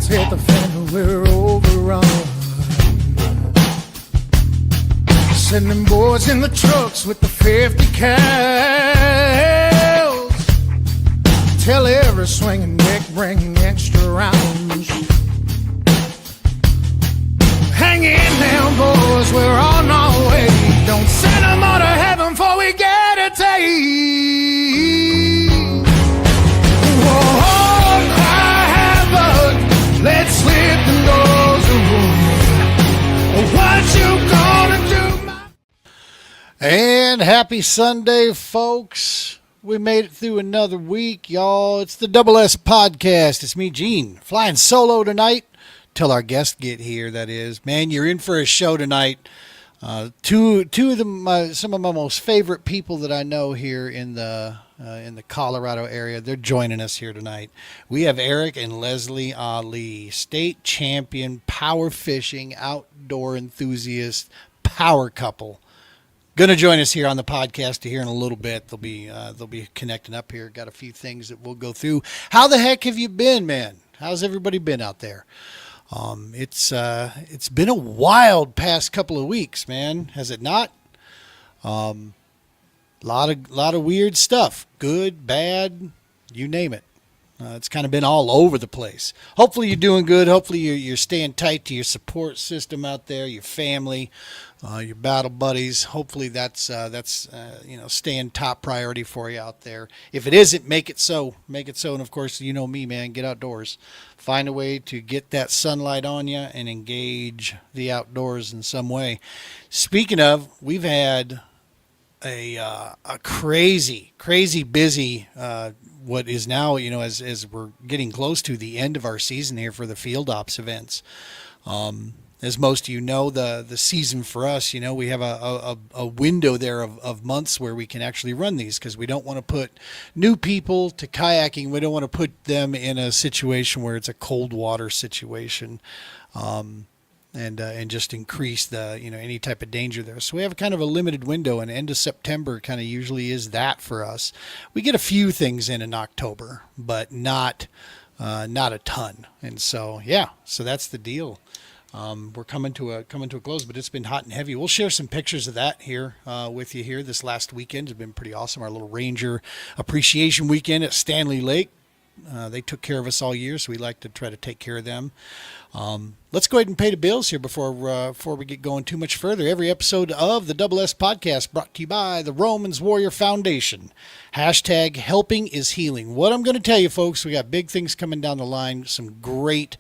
patriots hit the fan, we're overrun. Sending boys in the trucks with the 50 cals. Tell every swinging neck, bringing extra rounds. Hang in now, boys, we're on our way. Don't send them all to heaven before we get a taste. Whoa, cry havoc, let's slip the doors away. What you gonna do? And happy Sunday, folks. We made it through another week, y'all. It's the Double S Podcast. It's me, Gene, flying solo tonight till our guests get here, that is. Man, you're in for a show tonight. Two of them, some of my most favorite people that I know here in the Colorado area, they're joining us here tonight. We have Eric and Leslie Allee, state champion, power fishing, outdoor enthusiast, power couple. Going to join us here on the podcast here in a little bit. They'll be connecting up here. Got a few things that we'll go through. How the heck have you been, man? How's everybody been out there? It's been a wild past couple of weeks, man. Has it not? Lot of weird stuff. Good, bad, you name it. It's kind of been all over the place. Hopefully you're doing good. Hopefully you're staying tight to your support system out there, your family, your battle buddies. Hopefully that's staying top priority for you out there. If it isn't, make it so. Make it so. And of course, you know me, man. Get outdoors. Find a way to get that sunlight on you and engage the outdoors in some way. Speaking of, we've had a crazy busy what is now, as we're getting close to the end of our season here for the field ops events. As most of you know, the season for us, we have a window there of months where we can actually run these, because we don't want to put new people to kayaking. We don't want to put them in a situation where it's a cold water situation. And just increase the, any type of danger there. So we have kind of a limited window, and end of September kind of usually is that for us. We get a few things in October, but not a ton. And so, so that's the deal. We're coming to a close, but it's been hot and heavy. We'll share some pictures of that here with you here. This last weekend has been pretty awesome. Our little Ranger Appreciation Weekend at Stanley Lake. They took care of us all year, so we like to try to take care of them. Let's go ahead and pay the bills here before we get going too much further. Every episode of the Double S Podcast brought to you by the Romans Warrior Foundation. Hashtag helping is healing. What I'm going to tell you, folks, we got big things coming down the line. Some great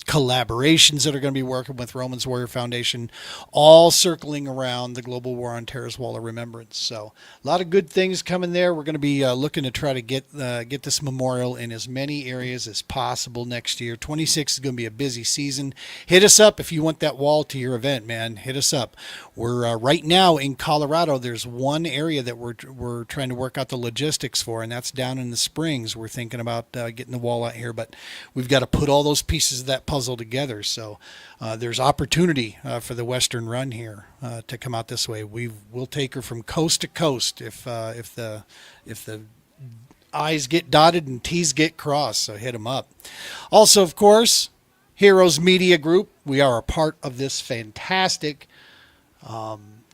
collaborations that are going to be working with Romans Warrior Foundation, all circling around the Global War on Terror's Wall of Remembrance. So a lot of good things coming there. We're going to be looking to try to get this memorial in as many areas as possible next year. 26 is going to be a busy season. Hit us up if you want that wall to your event, man. Hit us up. We're right now in Colorado. There's one area that we're trying to work out the logistics for, and that's down in the Springs. We're thinking about getting the wall out here, but we've got to put all those pieces of that puzzle together. So there's opportunity for the Western Run here to come out this way. We'll take her from coast to coast if the I's get dotted and T's get crossed. So hit them up. Also, of course, Heroes Media Group. We are a part of this fantastic,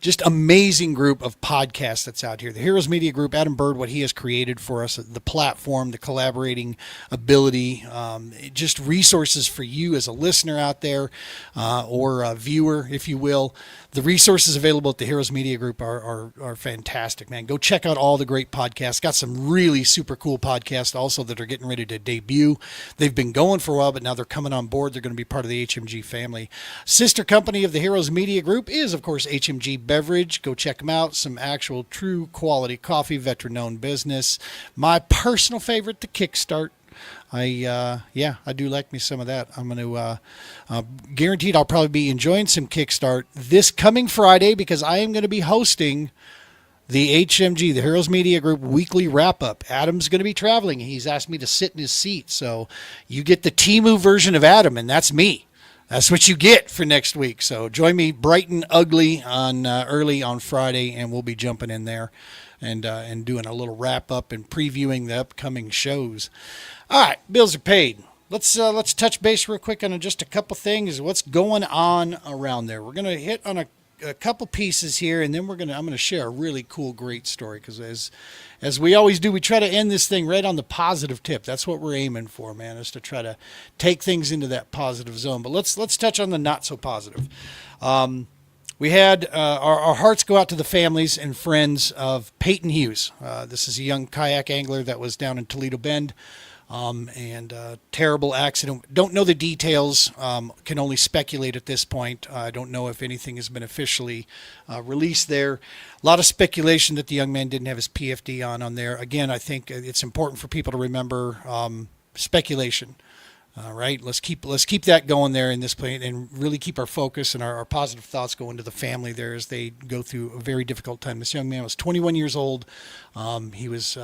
just amazing group of podcasts that's out here. The Heroes Media Group, Adam Bird, what he has created for us, the platform, the collaborating ability, just resources for you as a listener out there or a viewer, if you will. The resources available at the Heroes Media Group are fantastic, man. Go check out all the great podcasts. Got some really super cool podcasts also that are getting ready to debut. They've been going for a while, but now they're coming on board. They're going to be part of the HMG family. Sister company of the Heroes Media Group is, of course, HMG Beverage. Go check them out. Some actual true quality coffee, veteran-owned business. My personal favorite, the Kickstart. I do like me some of that. I'm going to guaranteed I'll probably be enjoying some Kickstart this coming Friday, because I am going to be hosting the HMG, the Heroes Media Group weekly wrap-up. Adam's going to be traveling. He's asked me to sit in his seat, so you get the Temu version of Adam, and that's me. That's what you get for next week. So join me bright and ugly on early on Friday, and we'll be jumping in there. and doing a little wrap up and previewing the upcoming shows. All right, bills are paid. Let's touch base real quick on just a couple things. What's going on around there? We're gonna hit on a couple pieces here, and then I'm gonna share a really cool, great story, because as we always do, we try to end this thing right on the positive tip. That's what we're aiming for, man, is to try to take things into that positive zone. But let's touch on the not so positive. We had our hearts go out to the families and friends of Peyton Hughes. This is a young kayak angler that was down in Toledo Bend. And terrible accident. Don't know the details. Can only speculate at this point. I don't know if anything has been officially released there. A lot of speculation that the young man didn't have his PFD on there. Again, I think it's important for people to remember speculation. Right? Let's keep that going there in this point, and really keep our focus and our positive thoughts going to the family there as they go through a very difficult time. This young man was 21 years old. He was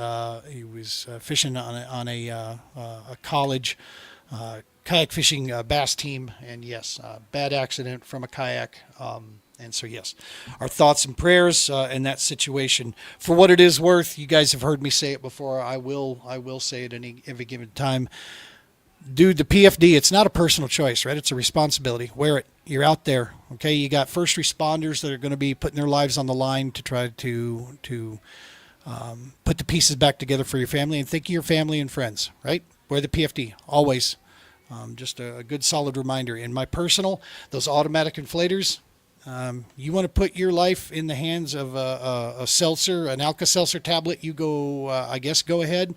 fishing on a college kayak fishing bass team, and yes, bad accident from a kayak. And so, yes, our thoughts and prayers in that situation. For what it is worth, you guys have heard me say it before. I will say it every given time. Dude, the PFD, it's not a personal choice, right? It's a responsibility. Wear it. You're out there, okay? You got first responders that are going to be putting their lives on the line to try to put the pieces back together for your family, and think of your family and friends, right? Wear the PFD, always. Just a good, solid reminder. In my personal, those automatic inflators, you want to put your life in the hands of a seltzer, an Alka-Seltzer tablet, you go, go ahead.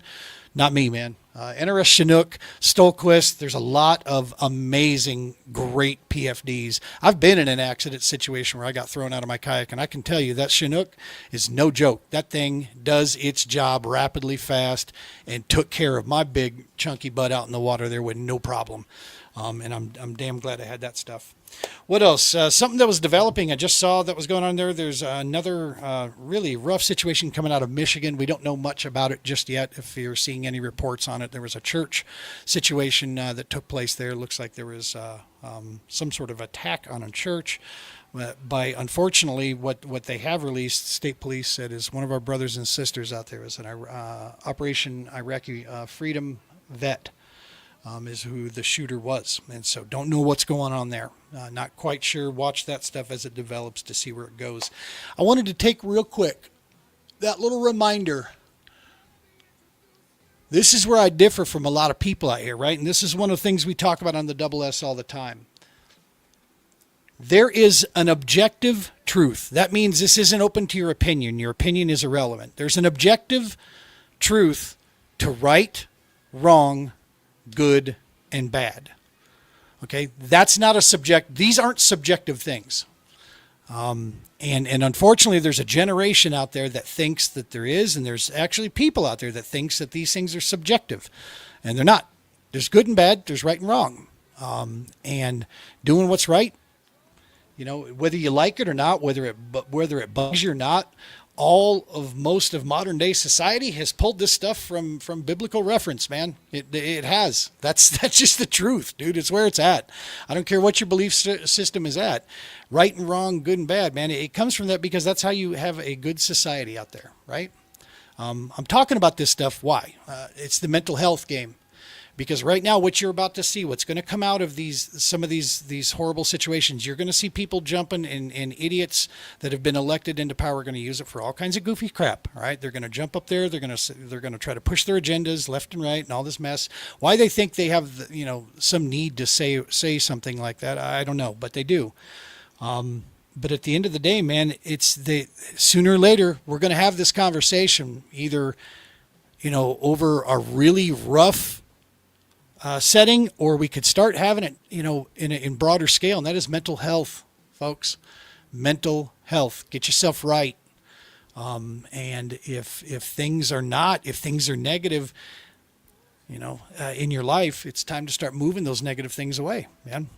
Not me, man. NRS Chinook, Stolquist, there's a lot of amazing, great PFDs. I've been in an accident situation where I got thrown out of my kayak, and I can tell you that Chinook is no joke. That thing does its job rapidly, fast, and took care of my big, chunky butt out in the water there with no problem. And I'm damn glad I had that stuff. What else? Something that was developing, I just saw that was going on there. There's another really rough situation coming out of Michigan. We don't know much about it just yet. If you're seeing any reports on it, there was a church situation that took place there. Looks like there was some sort of attack on a church. By unfortunately, what they have released, state police said, is one of our brothers and sisters out there is an Operation Iraqi Freedom vet. Is who the shooter was. And so don't know what's going on there. Not quite sure. Watch that stuff as it develops to see where it goes. I wanted to take real quick that little reminder. This is where I differ from a lot of people out here, right? And this is one of the things we talk about on the Double S all the time. There is an objective truth. That means this isn't open to your opinion. Your opinion is irrelevant. There's an objective truth to right, wrong, good, and bad. Okay, that's not a subject. These aren't subjective things. And unfortunately, there's a generation out there that thinks that there is, and there's actually people out there that thinks that these things are subjective, and they're not. There's good and bad. There's right and wrong. And doing what's right, whether you like it or not, whether it bugs you or not. Most of modern day society has pulled this stuff from biblical reference, man. It has. That's just the truth, dude. It's where it's at. I don't care what your belief system is at. Right and wrong, good and bad, man. It comes from that, because that's how you have a good society out there, right? I'm talking about this stuff. Why? It's the mental health game. Because right now, what you're about to see, what's going to come out of some of these horrible situations, you're going to see people jumping, and idiots that have been elected into power are going to use it for all kinds of goofy crap. All right, they're going to jump up there. They're going to try to push their agendas left and right and all this mess. Why they think they have some need to say something like that, I don't know, but they do. But at the end of the day, man, sooner or later we're going to have this conversation, either over a really rough setting, or we could start having it, in broader scale, and that is mental health, folks. Mental health. Get yourself right. And if things are negative, in your life, it's time to start moving those negative things away, man.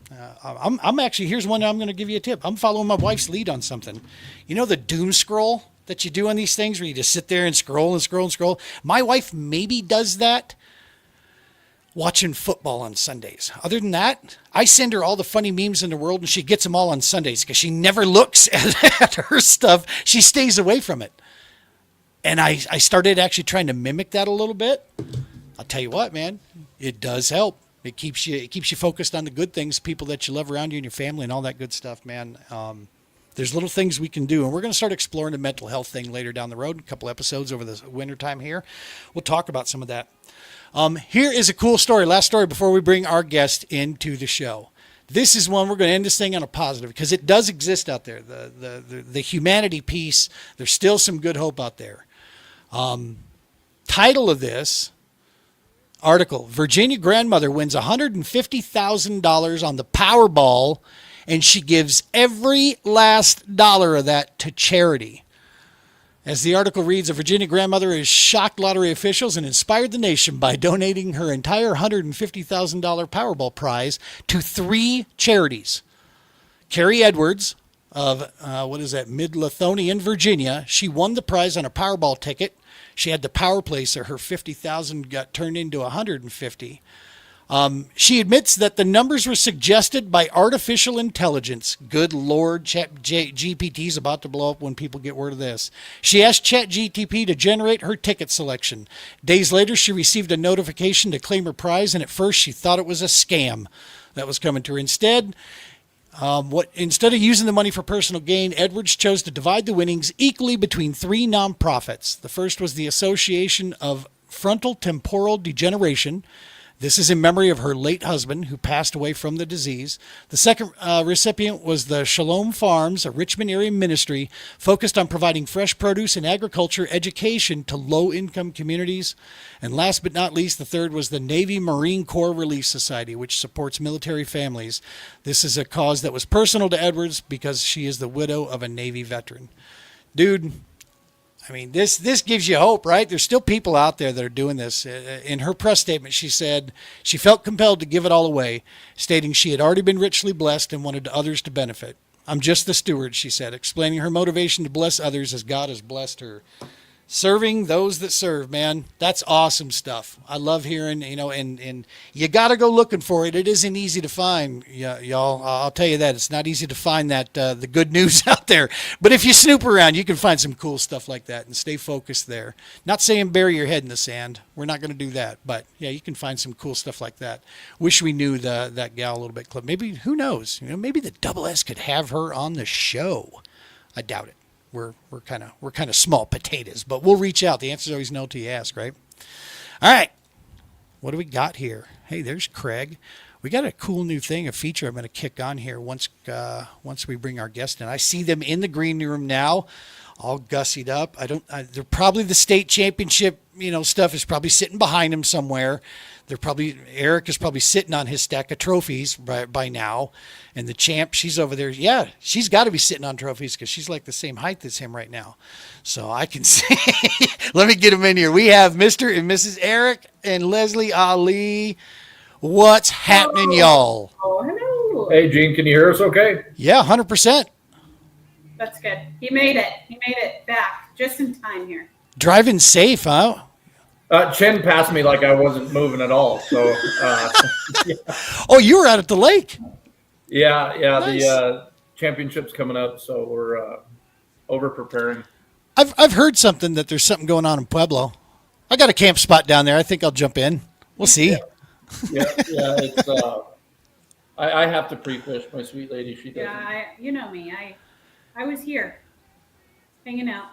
I'm actually, here's one I'm going to give you a tip. I'm following my wife's lead on something. The doom scroll that you do on these things, where you just sit there and scroll and scroll and scroll. My wife maybe does that watching football on Sundays. Other than that, I send her all the funny memes in the world, and she gets them all on Sundays, because she never looks at her stuff. She stays away from it. And I started actually trying to mimic that a little bit. I'll tell you what, man, it does help. It keeps you focused on the good things, people that you love around you and your family and all that good stuff, man. There's little things we can do, and we're going to start exploring the mental health thing later down the road. A couple episodes over the wintertime here. We'll talk about some of that. Here is a cool story. Last story before we bring our guest into the show. This is one we're going to end this thing on a positive because it does exist out there. The humanity piece, there's still some good hope out there. Title of this article, Virginia grandmother wins $150,000 on the Powerball, and she gives every last dollar of that to charity. As the article reads, a Virginia grandmother has shocked lottery officials and inspired the nation by donating her entire $150,000 Powerball prize to 3 charities. Carrie Edwards of, Midlothian, Virginia, she won the prize on a Powerball ticket. She had the power play, so her $50,000 got turned into $150,000. She admits that the numbers were suggested by artificial intelligence. Good Lord, ChatGPT is about to blow up when people get word of this. She asked ChatGPT to generate her ticket selection. Days later, she received a notification to claim her prize, and at first she thought it was a scam that was coming to her. Instead of using the money for personal gain, Edwards chose to divide the winnings equally between 3 nonprofits. The first was the Association of Frontal Temporal Degeneration. This is in memory of her late husband, who passed away from the disease. The second recipient was the Shalom Farms, a Richmond area ministry focused on providing fresh produce and agriculture education to low-income communities. And last but not least, the third was the Navy Marine Corps Relief Society, which supports military families. This is a cause that was personal to Edwards because she is the widow of a Navy veteran. Dude, I mean, this gives you hope, right? There's still people out there that are doing this. In her press statement, she said she felt compelled to give it all away, stating she had already been richly blessed and wanted others to benefit. I'm just the steward, she said, explaining her motivation to bless others as God has blessed her. Serving those that serve, man, that's awesome stuff. I love hearing, and you got to go looking for it. It isn't easy to find, y'all. I'll tell you that. It's not easy to find that, the good news out there. But if you snoop around, you can find some cool stuff like that and stay focused there. Not saying bury your head in the sand. We're not going to do that. But, yeah, you can find some cool stuff like that. Wish we knew that gal a little bit. Maybe, who knows? Maybe the Double S could have her on the show. I doubt it. We're kind of small potatoes, but we'll reach out. The answer's always no till you ask, right? All right. What do we got here? Hey, there's Craig. We got a cool new thing, a feature I'm going to kick on here once we bring our guest in. I see them in the green room now, all gussied up. They're probably the state championship, stuff is probably sitting behind them somewhere. Eric is probably sitting on his stack of trophies by now. And the champ, she's over there. Yeah, she's got to be sitting on trophies because she's like the same height as him right now. So I can see. Let me get him in here. We have Mr. and Mrs. Eric and Leslie Allee. What's happening, y'all? Oh, hello. Hey, Gene, can you hear us okay? Yeah, 100%. That's good. He made it. He made it back just in time here. Driving safe, huh? Chen passed me like I wasn't moving at all. So, yeah. Oh, you were out at the lake. Yeah. Nice. The championship's coming up, so we're over preparing. I've heard something that there's something going on in Pueblo. I got a camp spot down there. I think I'll jump in. We'll see. Yeah. It's I have to pre-fish. My sweet lady, she does. Yeah, you know me. I was here, hanging out.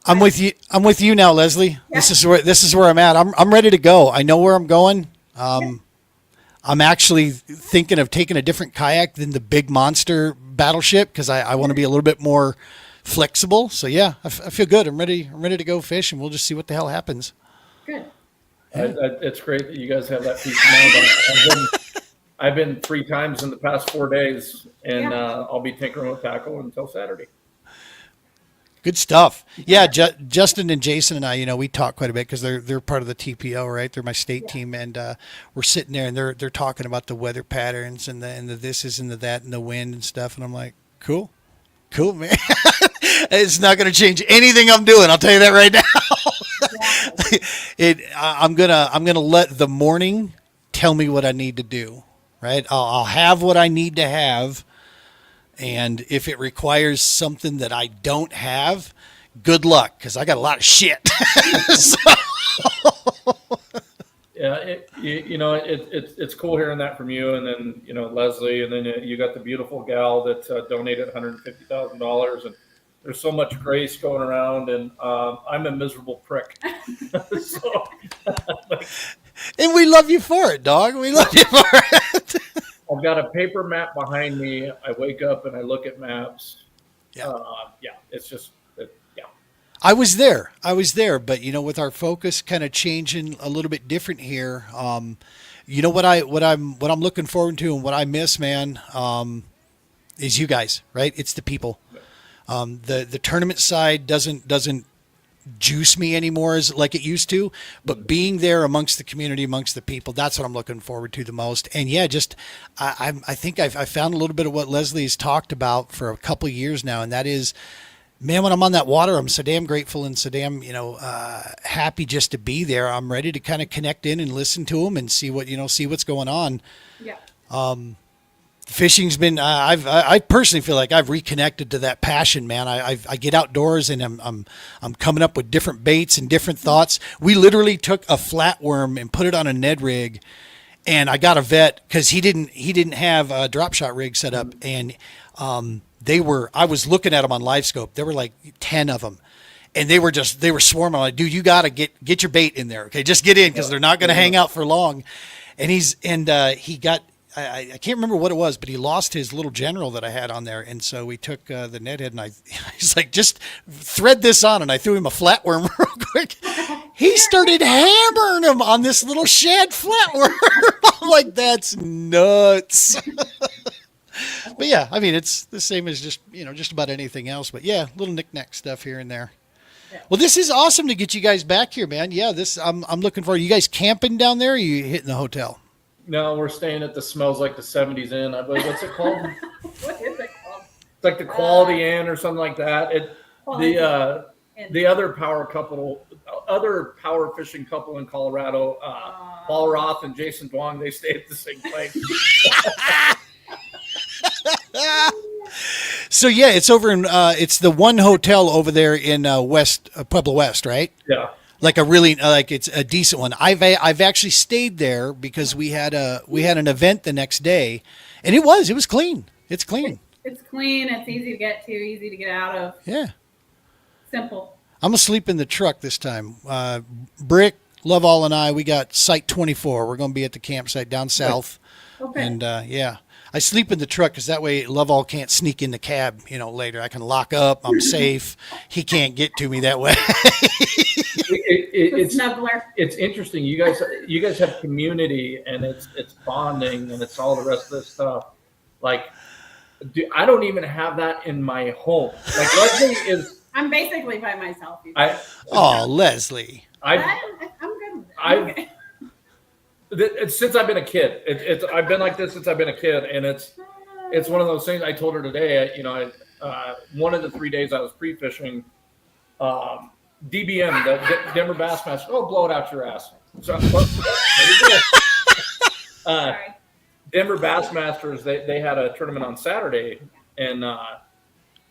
I'm with you. I'm with you now, Leslie. Yeah. This is where I'm at. I'm ready to go. I know where I'm going. I'm actually thinking of taking a different kayak than the big monster battleship because I want to be a little bit more flexible. So yeah, I feel good. I'm ready to go fish, and we'll just see what the hell happens. Good. It's great that you guys have that peace of mind. I've been 3 times in the past 4 days, and I'll be tinkering with tackle until Saturday. Good stuff. Yeah, Justin and Jason and I, we talk quite a bit because they're part of the TPO, right? They're my state team, and we're sitting there and they're talking about the weather patterns and the this is and the that and the wind and stuff, and I'm like, cool, man. It's not going to change anything I'm doing. I'll tell you that right now. I'm gonna let the morning tell me what I need to do, right? I'll have what I need to have. And if it requires something that I don't have, good luck, because I got a lot of shit. So, Yeah, it's cool hearing that from you, and then Leslie, and then you got the beautiful gal that donated $150,000, and there's so much grace going around, and I'm a miserable prick. So, and we love you for it, dog. We love you for it. I've got a paper map behind me. I wake up and I look at maps. Yeah. It's just yeah. I was there, but with our focus kind of changing a little bit different here, what I'm looking forward to and what I miss, man, is you guys, right? It's the people. The tournament side doesn't juice me anymore as like it used to, but being there amongst the community, amongst the people, that's what I'm looking forward to the most. And yeah, I think I found a little bit of what Leslie's talked about for a couple of years now, and that is, man, when I'm on that water, I'm so damn grateful and so damn, happy just to be there. I'm ready to kind of connect in and listen to them and see what's going on. Yeah. Fishing's been, I personally feel like I've reconnected to that passion, man. I get outdoors and I'm coming up with different baits and different thoughts. We literally took a flatworm and put it on a Ned rig, and I got a vet because he didn't have a drop shot rig set up, and I was looking at them on LiveScope. There were like 10 of them, and they were swarming. I'm like, dude, you got to get your bait in there. Okay. Just get in, because they're not going to hang out for long. And he got, I can't remember what it was, but he lost his little general that I had on there. And so we took the net head, and he's like, just thread this on. And I threw him a flatworm real quick. He started hammering him on this little shad flatworm. I'm like, that's nuts. But yeah, I mean, it's the same as just about anything else. But yeah, little knick-knack stuff here and there. Well, this is awesome to get you guys back here, man. Yeah, I'm looking forward. You guys camping down there, or are you hitting the hotel? No, we're staying at the Smells Like the 70s Inn. I believe, what's it called? What is it called? It's like the Quality Inn or something like that. The other power fishing couple in Colorado, Paul Roth and Jason Duong, they stay at the same place. So yeah, it's over in it's the one hotel over there in Pueblo West, right? Yeah. Like a really it's a decent one. I've actually stayed there because we had an event the next day, and it was clean. It's clean. It's clean. It's easy to get to, easy to get out of. Yeah. Simple. I'm gonna sleep in the truck this time. Brick, Lovall, and I, we got Site 24. We're gonna be at the campsite down south. Okay. And yeah, I sleep in the truck because that way Lovall can't sneak in the cab. Later I can lock up. I'm safe. He can't get to me that way. It's interesting. You guys have community, and it's bonding, and it's all the rest of this stuff. Like, I don't even have that in my home. Like, Leslie is. I'm basically by myself. Leslie. I'm good with it. It's since I've been a kid. I've been like this since I've been a kid, and it's one of those things. I told her today. One of the 3 days I was pre-fishing, DBM, the Denver Bassmasters. Oh, blow it out your ass. So, Denver Bassmasters. They had a tournament on Saturday, and I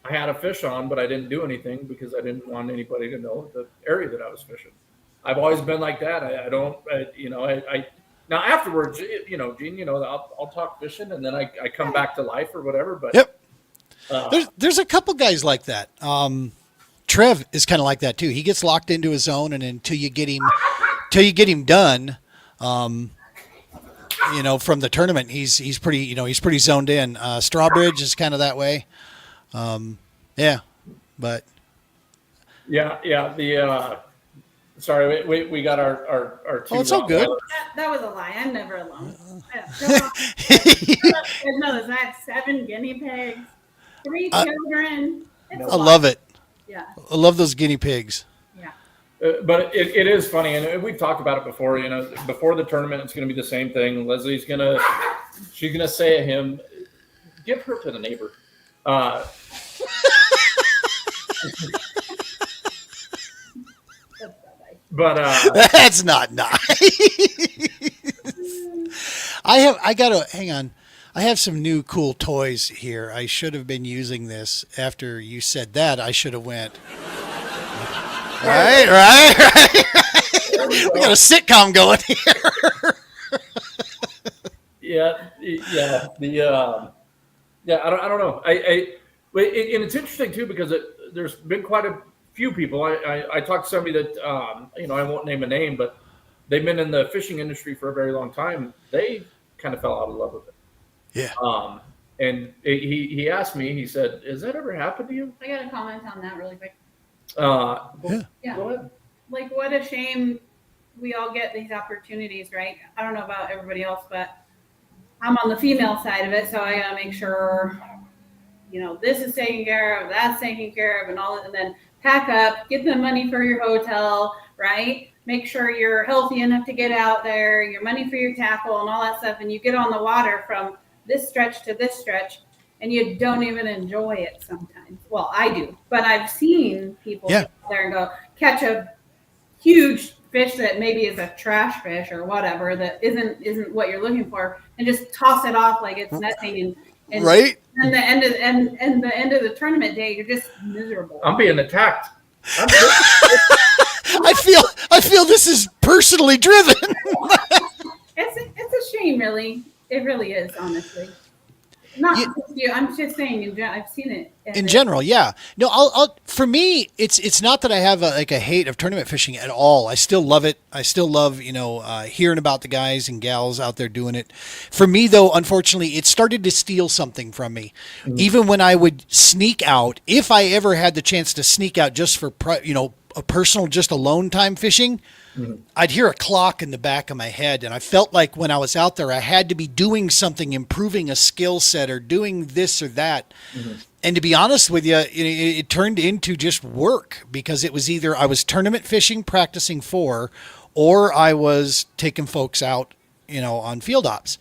had a fish on, but I didn't do anything because I didn't want anybody to know the area that I was fishing. I've always been like that. I don't. Now afterwards, Gene, I'll talk fishing, and then I come back to life or whatever. But yep. There's a couple guys like that. Trev is kind of like that too. He gets locked into his zone, and until you get him done, from the tournament, he's pretty zoned in. Strawbridge is kind of that way. But yeah. Sorry, we got our two. Oh, it's all good. That was a lie. I'm never alone. No, I have 7 guinea pigs, 3 children. I love it. Yeah. I love those guinea pigs. Yeah. But it is funny, and we've talked about it before. Before the tournament, it's going to be the same thing. Leslie's she's gonna say to him, "Give her to the neighbor." But that's not nice. Hang on. I have some new cool toys here. I should have been using this after you said that. I should have went. Right. We got a sitcom going here. Yeah. I don't know. And it's interesting too because there's been quite a few people. I talked to somebody that I won't name a name, but they've been in the fishing industry for a very long time. They kind of fell out of love with it. Yeah. He asked me. He said, "Has that ever happened to you?" I got to comment on that really quick. Yeah. Go ahead. Like, what a shame we all get these opportunities, right? I don't know about everybody else, but I'm on the female side of it, so I gotta make sure, this is taken care of, that's taken care of, and all, and then pack up, get the money for your hotel, right? Make sure you're healthy enough to get out there, your money for your tackle and all that stuff, and you get on the water from this stretch to this stretch, and you don't even enjoy it sometimes. Well, I do, but I've seen people get out there and go catch a huge fish that maybe is a trash fish or whatever that isn't what you're looking for, and just toss it off like it's nothing. And right. And the end of the tournament day, you're just miserable. I'm being attacked. I feel this is personally driven. It's a shame, really. It really is, honestly. Not just you. I'm just saying. I've seen it in general. Yeah. No. I'll. For me, it's not that I have a hate of tournament fishing at all. I still love it. I still love hearing about the guys and gals out there doing it. For me, though, unfortunately, it started to steal something from me. Mm-hmm. Even when I would sneak out, if I ever had the chance to sneak out just for a personal, just alone time fishing. Mm-hmm. I'd hear a clock in the back of my head, and I felt like when I was out there, I had to be doing something, improving a skill set or doing this or that. Mm-hmm. And to be honest with you, it turned into just work because it was either I was tournament fishing, practicing for, or I was taking folks out, on field ops.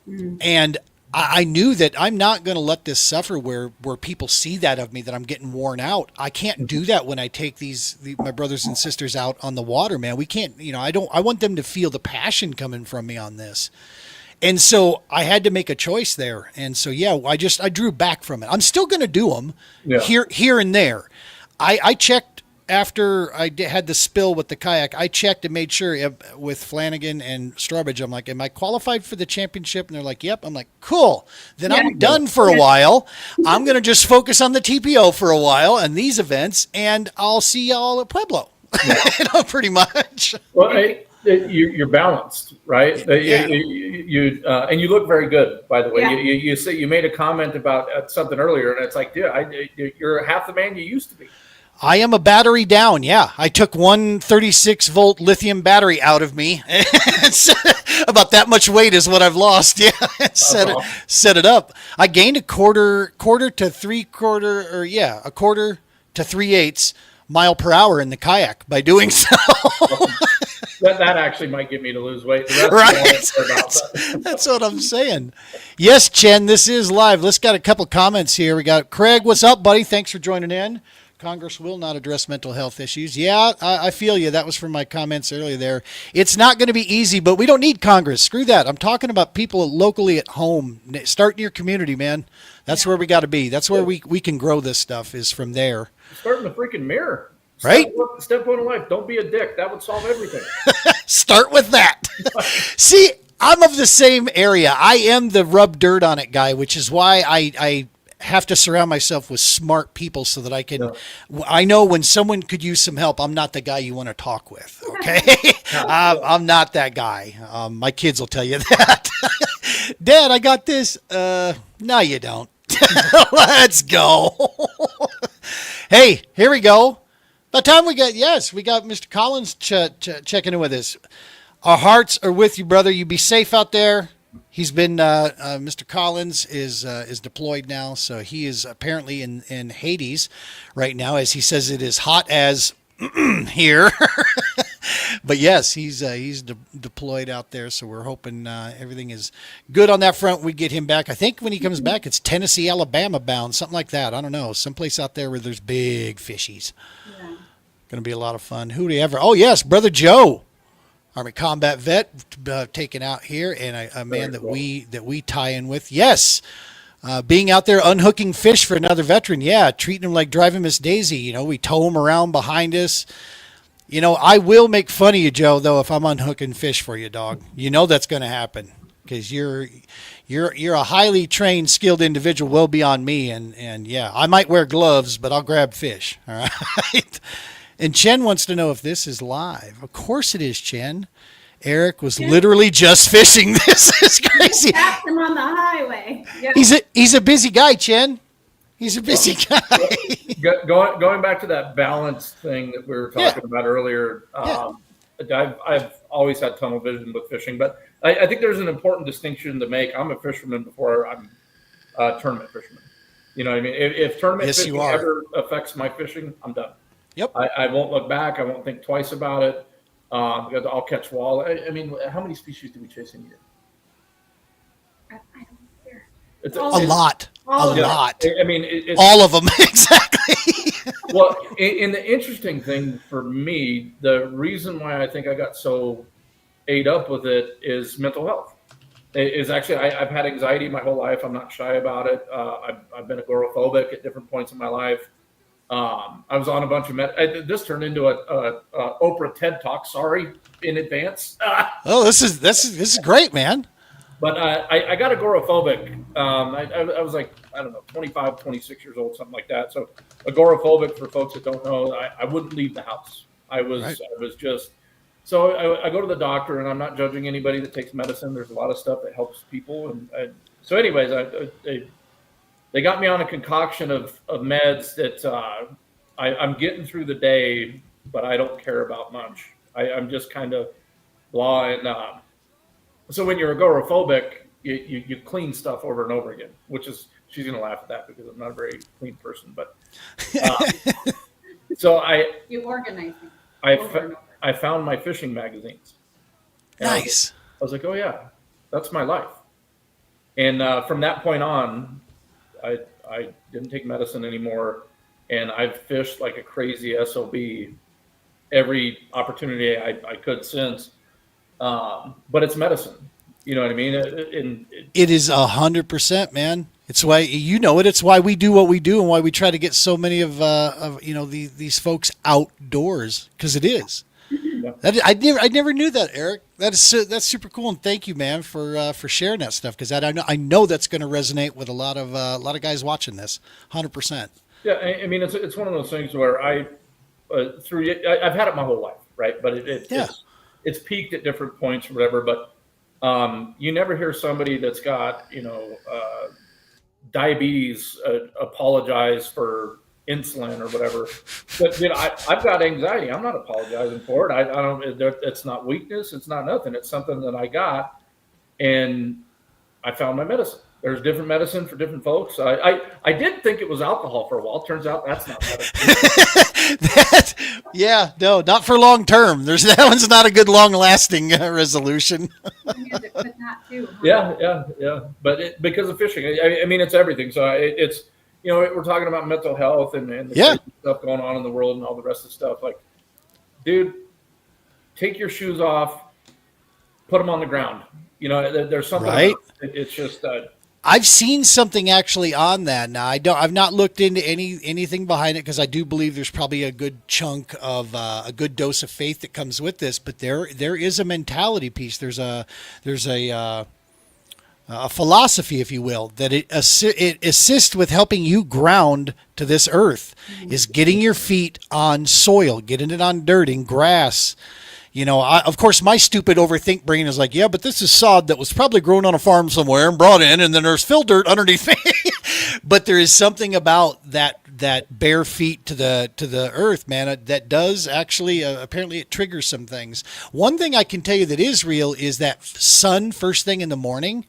Mm-hmm. And I knew that I'm not going to let this suffer where people see that of me, that I'm getting worn out. I can't do that when I take my brothers and sisters out on the water, man. We can't, I want them to feel the passion coming from me on this. And so I had to make a choice there. And so, I drew back from it. I'm still going to do them here and there. I checked after I had the spill with the kayak. I checked and made sure with Flanagan and Strawbridge. I'm like, am I qualified for the championship? And they're like, yep. I'm like, cool. Then I'm done for a while. I'm going to just focus on the TPO for a while and these events, and I'll see y'all at Pueblo. Pretty much. Well, you're balanced, right? And you look very good, by the way. Yeah. You made a comment about something earlier, and it's like, dude, you're half the man you used to be. I am a battery down. Yeah. I took one 36-volt lithium battery out of me. About that much weight is what I've lost. Yeah. Set it up. I gained a quarter to 3/8 mile per hour in the kayak by doing so. That actually might get me to lose weight. Right. That's what I'm saying. Yes, Chen, this is live. Let's got a couple comments here. We got Craig. What's up, buddy? Thanks for joining in. Congress will not address mental health issues. Yeah, I feel you. That was from my comments earlier there. It's not going to be easy, but we don't need Congress. Screw that. I'm talking about people locally at home. Start in your community, man. That's where we got to be. That's where we can grow this stuff, is from there. Start in the freaking mirror. Right? Step one in life. Don't be a dick. That would solve everything. Start with that. See, I'm of the same area. I am the rub dirt on it guy, which is why I have to surround myself with smart people so that I can, I know when someone could use some help, I'm not the guy you want to talk with. Okay. I'm not that guy. My kids will tell you that. Dad, I got this. No, you don't. Let's go. Hey, here we go. By the time we got Mr. Collins checking in with us. Our hearts are with you, brother. You be safe out there. He's been Mr. Collins is deployed now, so he is apparently in Hades right now, as he says it is hot as here. But yes, he's deployed out there, so we're hoping everything is good on that front. We get him back. I think when he comes back, it's Tennessee, Alabama bound, something like that. I don't know, someplace out there where there's big fishies. Yeah. Going to be a lot of fun. Who do you ever? Oh yes, Brother Joe. Army combat vet taken out here, and a man that we tie in with. Yes, being out there unhooking fish for another veteran. Yeah, treating him like driving Miss Daisy. We tow him around behind us. You know, I will make fun of you, Joe, though, if I'm unhooking fish for you, dog. You know that's going to happen because you're a highly trained, skilled individual, well beyond me. And yeah, I might wear gloves, but I'll grab fish. All right. And Chen wants to know if this is live. Of course it is, Chen. Eric was literally just fishing. This is crazy. Passed him on the highway. Yeah. He's a busy guy, Chen. He's a busy guy. Going back to that balance thing that we were talking about earlier, I've always had tunnel vision with fishing, but I think there's an important distinction to make. I'm a fisherman before I'm a tournament fisherman. You know what I mean? If tournament fishing ever affects my fishing, I'm done. Yep. I won't look back. I won't think twice about it because I'll catch walleye. I mean, how many species do we chase in a year? I don't care. It's A lot. A lot. I mean, it's all of them. Exactly. Well, and the interesting thing for me, the reason why I think I got so ate up with it is mental health. Is actually I've had anxiety my whole life. I'm not shy about it. I've been agoraphobic at different points in my life. I was on a bunch of this turned into a Oprah TED Talk. Sorry in advance. Oh, this is great, man. But I got agoraphobic. I was like, I don't know, 25, 26 years old, something like that. So agoraphobic, for folks that don't know, I wouldn't leave the house. I was just, so I go to the doctor, and I'm not judging anybody that takes medicine. There's a lot of stuff that helps people. So anyways, they got me on a concoction of meds that I'm getting through the day, but I don't care about much. I'm just kind of blah. And so when you're agoraphobic, you clean stuff over and over again, which is, she's going to laugh at that because I'm not a very clean person. But so you organize them I found my fishing magazines. And nice. I was like, oh yeah, that's my life. And from that point on, I didn't take medicine anymore, and I've fished like a crazy SOB every opportunity I could since. But it's medicine. You know what I mean? It is 100%, man. It's why It's why we do what we do, and why we try to get so many of these folks outdoors, because it is. Yeah. I never knew that, Eric. That's super cool, and thank you, man, for sharing that stuff, because I know that's going to resonate with a lot of guys watching this, 100%. Yeah, I mean it's one of those things where I've had it my whole life, right? But it's peaked at different points or whatever. But you never hear somebody that's got diabetes apologize for insulin or whatever. But I've got anxiety. I'm not apologizing for it. I don't. It's not weakness. It's not nothing. It's something that I got, and I found my medicine. There's different medicine for different folks. I did think it was alcohol for a while. Turns out that's not medicine. Not for long term. That one's not a good long lasting resolution. Yeah. But because of fishing, I mean, it's everything. So it's we're talking about mental health and the stuff going on in the world and all the rest of the stuff. Like, dude, take your shoes off, put them on the ground. There's something. Right. It's just. I've seen something actually on that. Now I've not looked into anything behind it, because I do believe there's probably a good chunk of a good dose of faith that comes with this. But there is a mentality piece. There's a philosophy, if you will, that it assists with helping you ground to this earth, is getting your feet on soil, getting it on dirt and grass. Of course, my stupid overthink brain is like, yeah, but this is sod that was probably grown on a farm somewhere and brought in, and then there's fill dirt underneath me. But there is something about that bare feet to the earth, man, that does actually, apparently it triggers some things. One thing I can tell you that is real is that sun first thing in the morning.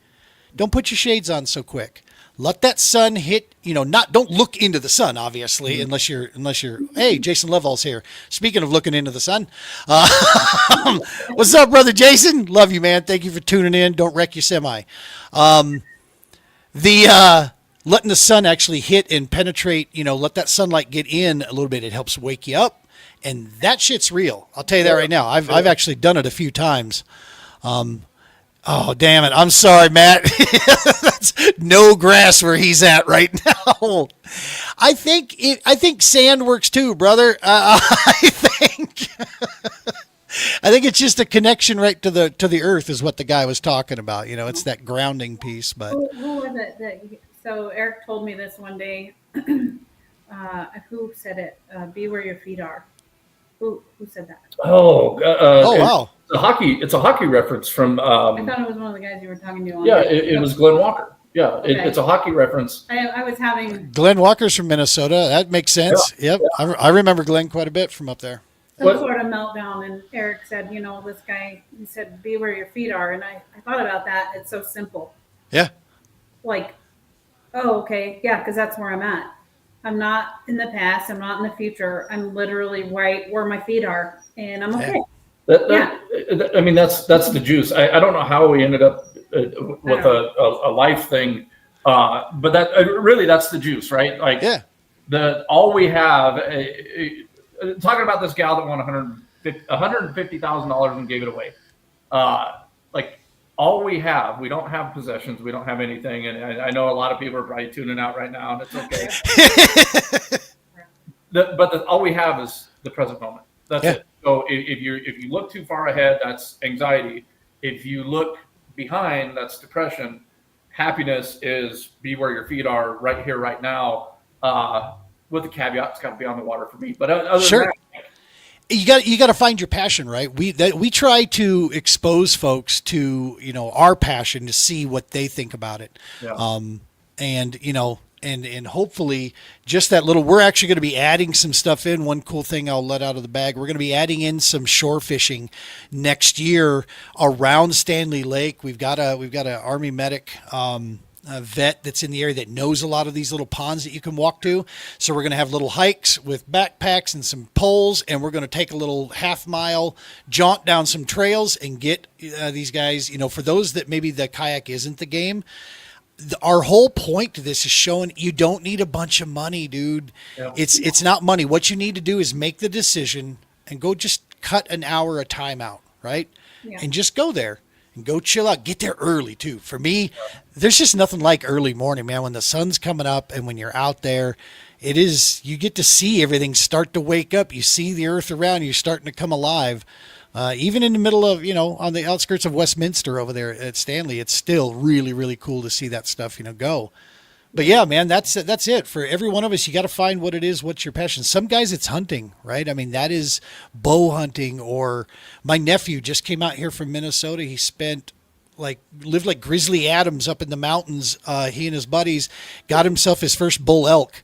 Don't put your shades on so quick. Let that sun hit, don't look into the sun, obviously, unless you're, hey, Jason Lovell's here. Speaking of looking into the sun, what's up, brother Jason? Love you, man. Thank you for tuning in. Don't wreck your semi. Letting the sun actually hit and penetrate, let that sunlight get in a little bit. It helps wake you up, and that shit's real. I'll tell you that right now. I've actually done it a few times. Oh, damn it. I'm sorry, Matt. That's no grass where he's at right now. I think sand works too, brother. I think it's just a connection right to the earth is what the guy was talking about. It's that grounding piece, but Who was it so Eric told me this one day. Who said it? Be where your feet are. Who said that? Oh, wow. It's a hockey reference from. I thought it was one of the guys you were talking to. Yeah, it was Glenn Walker. Yeah, Okay. it's a hockey reference. I was having Glenn Walker's from Minnesota. That makes sense. Yeah. Yep. I remember Glenn quite a bit from up there. some sort of meltdown, and Eric said, this guy, he said, be where your feet are. And I thought about that. It's so simple. Yeah. Like, oh, okay. Yeah, because that's where I'm at. I'm not in the past. I'm not in the future. I'm literally right where my feet are, and I'm okay. I mean, that's the juice. I don't know how we ended up with a life thing, but that's the juice, right? Like, all we have. Talking about this gal that won $150,000 and gave it away. Like, all we have, we don't have possessions, we don't have anything, and I know a lot of people are probably tuning out right now, and it's okay. All we have is the present moment. That's it. So if you look too far ahead, that's anxiety. If you look behind, that's depression. Happiness is be where your feet are, right here, right now. With the caveat, it's got to be on the water for me. But other than that, you got to find your passion, right? We try to expose folks to our passion to see what they think about it, and hopefully just that little. We're actually going to be adding some stuff in. One cool thing I'll let out of the bag. We're going to be adding in some shore fishing next year around Stanley Lake. We've got a Army medic. A vet that's in the area that knows a lot of these little ponds that you can walk to. So we're going to have little hikes with backpacks and some poles, and we're going to take a little half-mile jaunt down some trails and get these guys, for those that maybe the kayak isn't the game. Our whole point to this is showing you don't need a bunch of money, dude. Yeah. It's not money. What you need to do is make the decision and go just cut an hour a time out, right? Yeah. And just go there. And go chill out. Get there early, too. For me, there's just nothing like early morning, man. When the sun's coming up and when you're out there, you get to see everything start to wake up. You see the earth around you starting to come alive. Even in the middle of, on the outskirts of Westminster over there at Stanley, it's still really, really cool to see that stuff, go. But yeah, man, that's it. For every one of us, you got to find what it is, what's your passion. Some guys, it's hunting, right? I mean, that is bow hunting. Or my nephew just came out here from Minnesota. He lived like Grizzly Adams up in the mountains. He and his buddies got himself his first bull elk.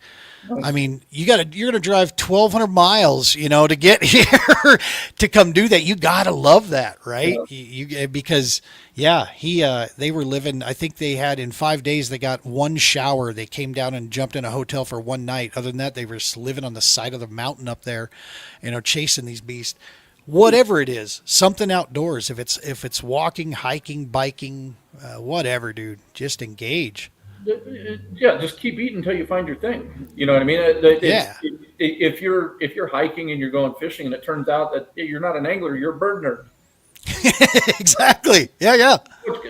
I mean, you're going to drive 1,200 miles, to get here to come do that. You got to love that, right? Yeah. Because they were living, I think they had in 5 days, they got one shower. They came down and jumped in a hotel for one night. Other than that, they were just living on the side of the mountain up there, chasing these beasts. Whatever it is, something outdoors. If it's walking, hiking, biking, whatever, dude, just engage. Yeah, just keep eating until you find your thing. You know what I mean? If you're hiking and you're going fishing, and it turns out that you're not an angler, you're a bird nerd. Exactly. Yeah.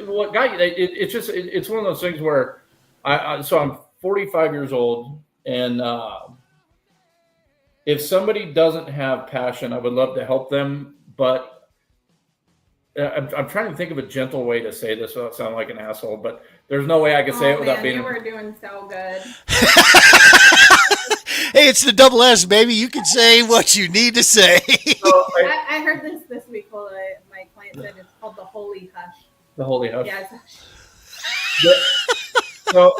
What got you? It's one of those things where so I'm 45 years old, and if somebody doesn't have passion, I would love to help them, but I'm trying to think of a gentle way to say this without sounding like an asshole, but there's no way I could say it without being. You were doing so good. Hey, it's the double S, baby. You can say what you need to say. So I heard this week. Well, my client said it's called the holy hush. The holy hush. Yeah. So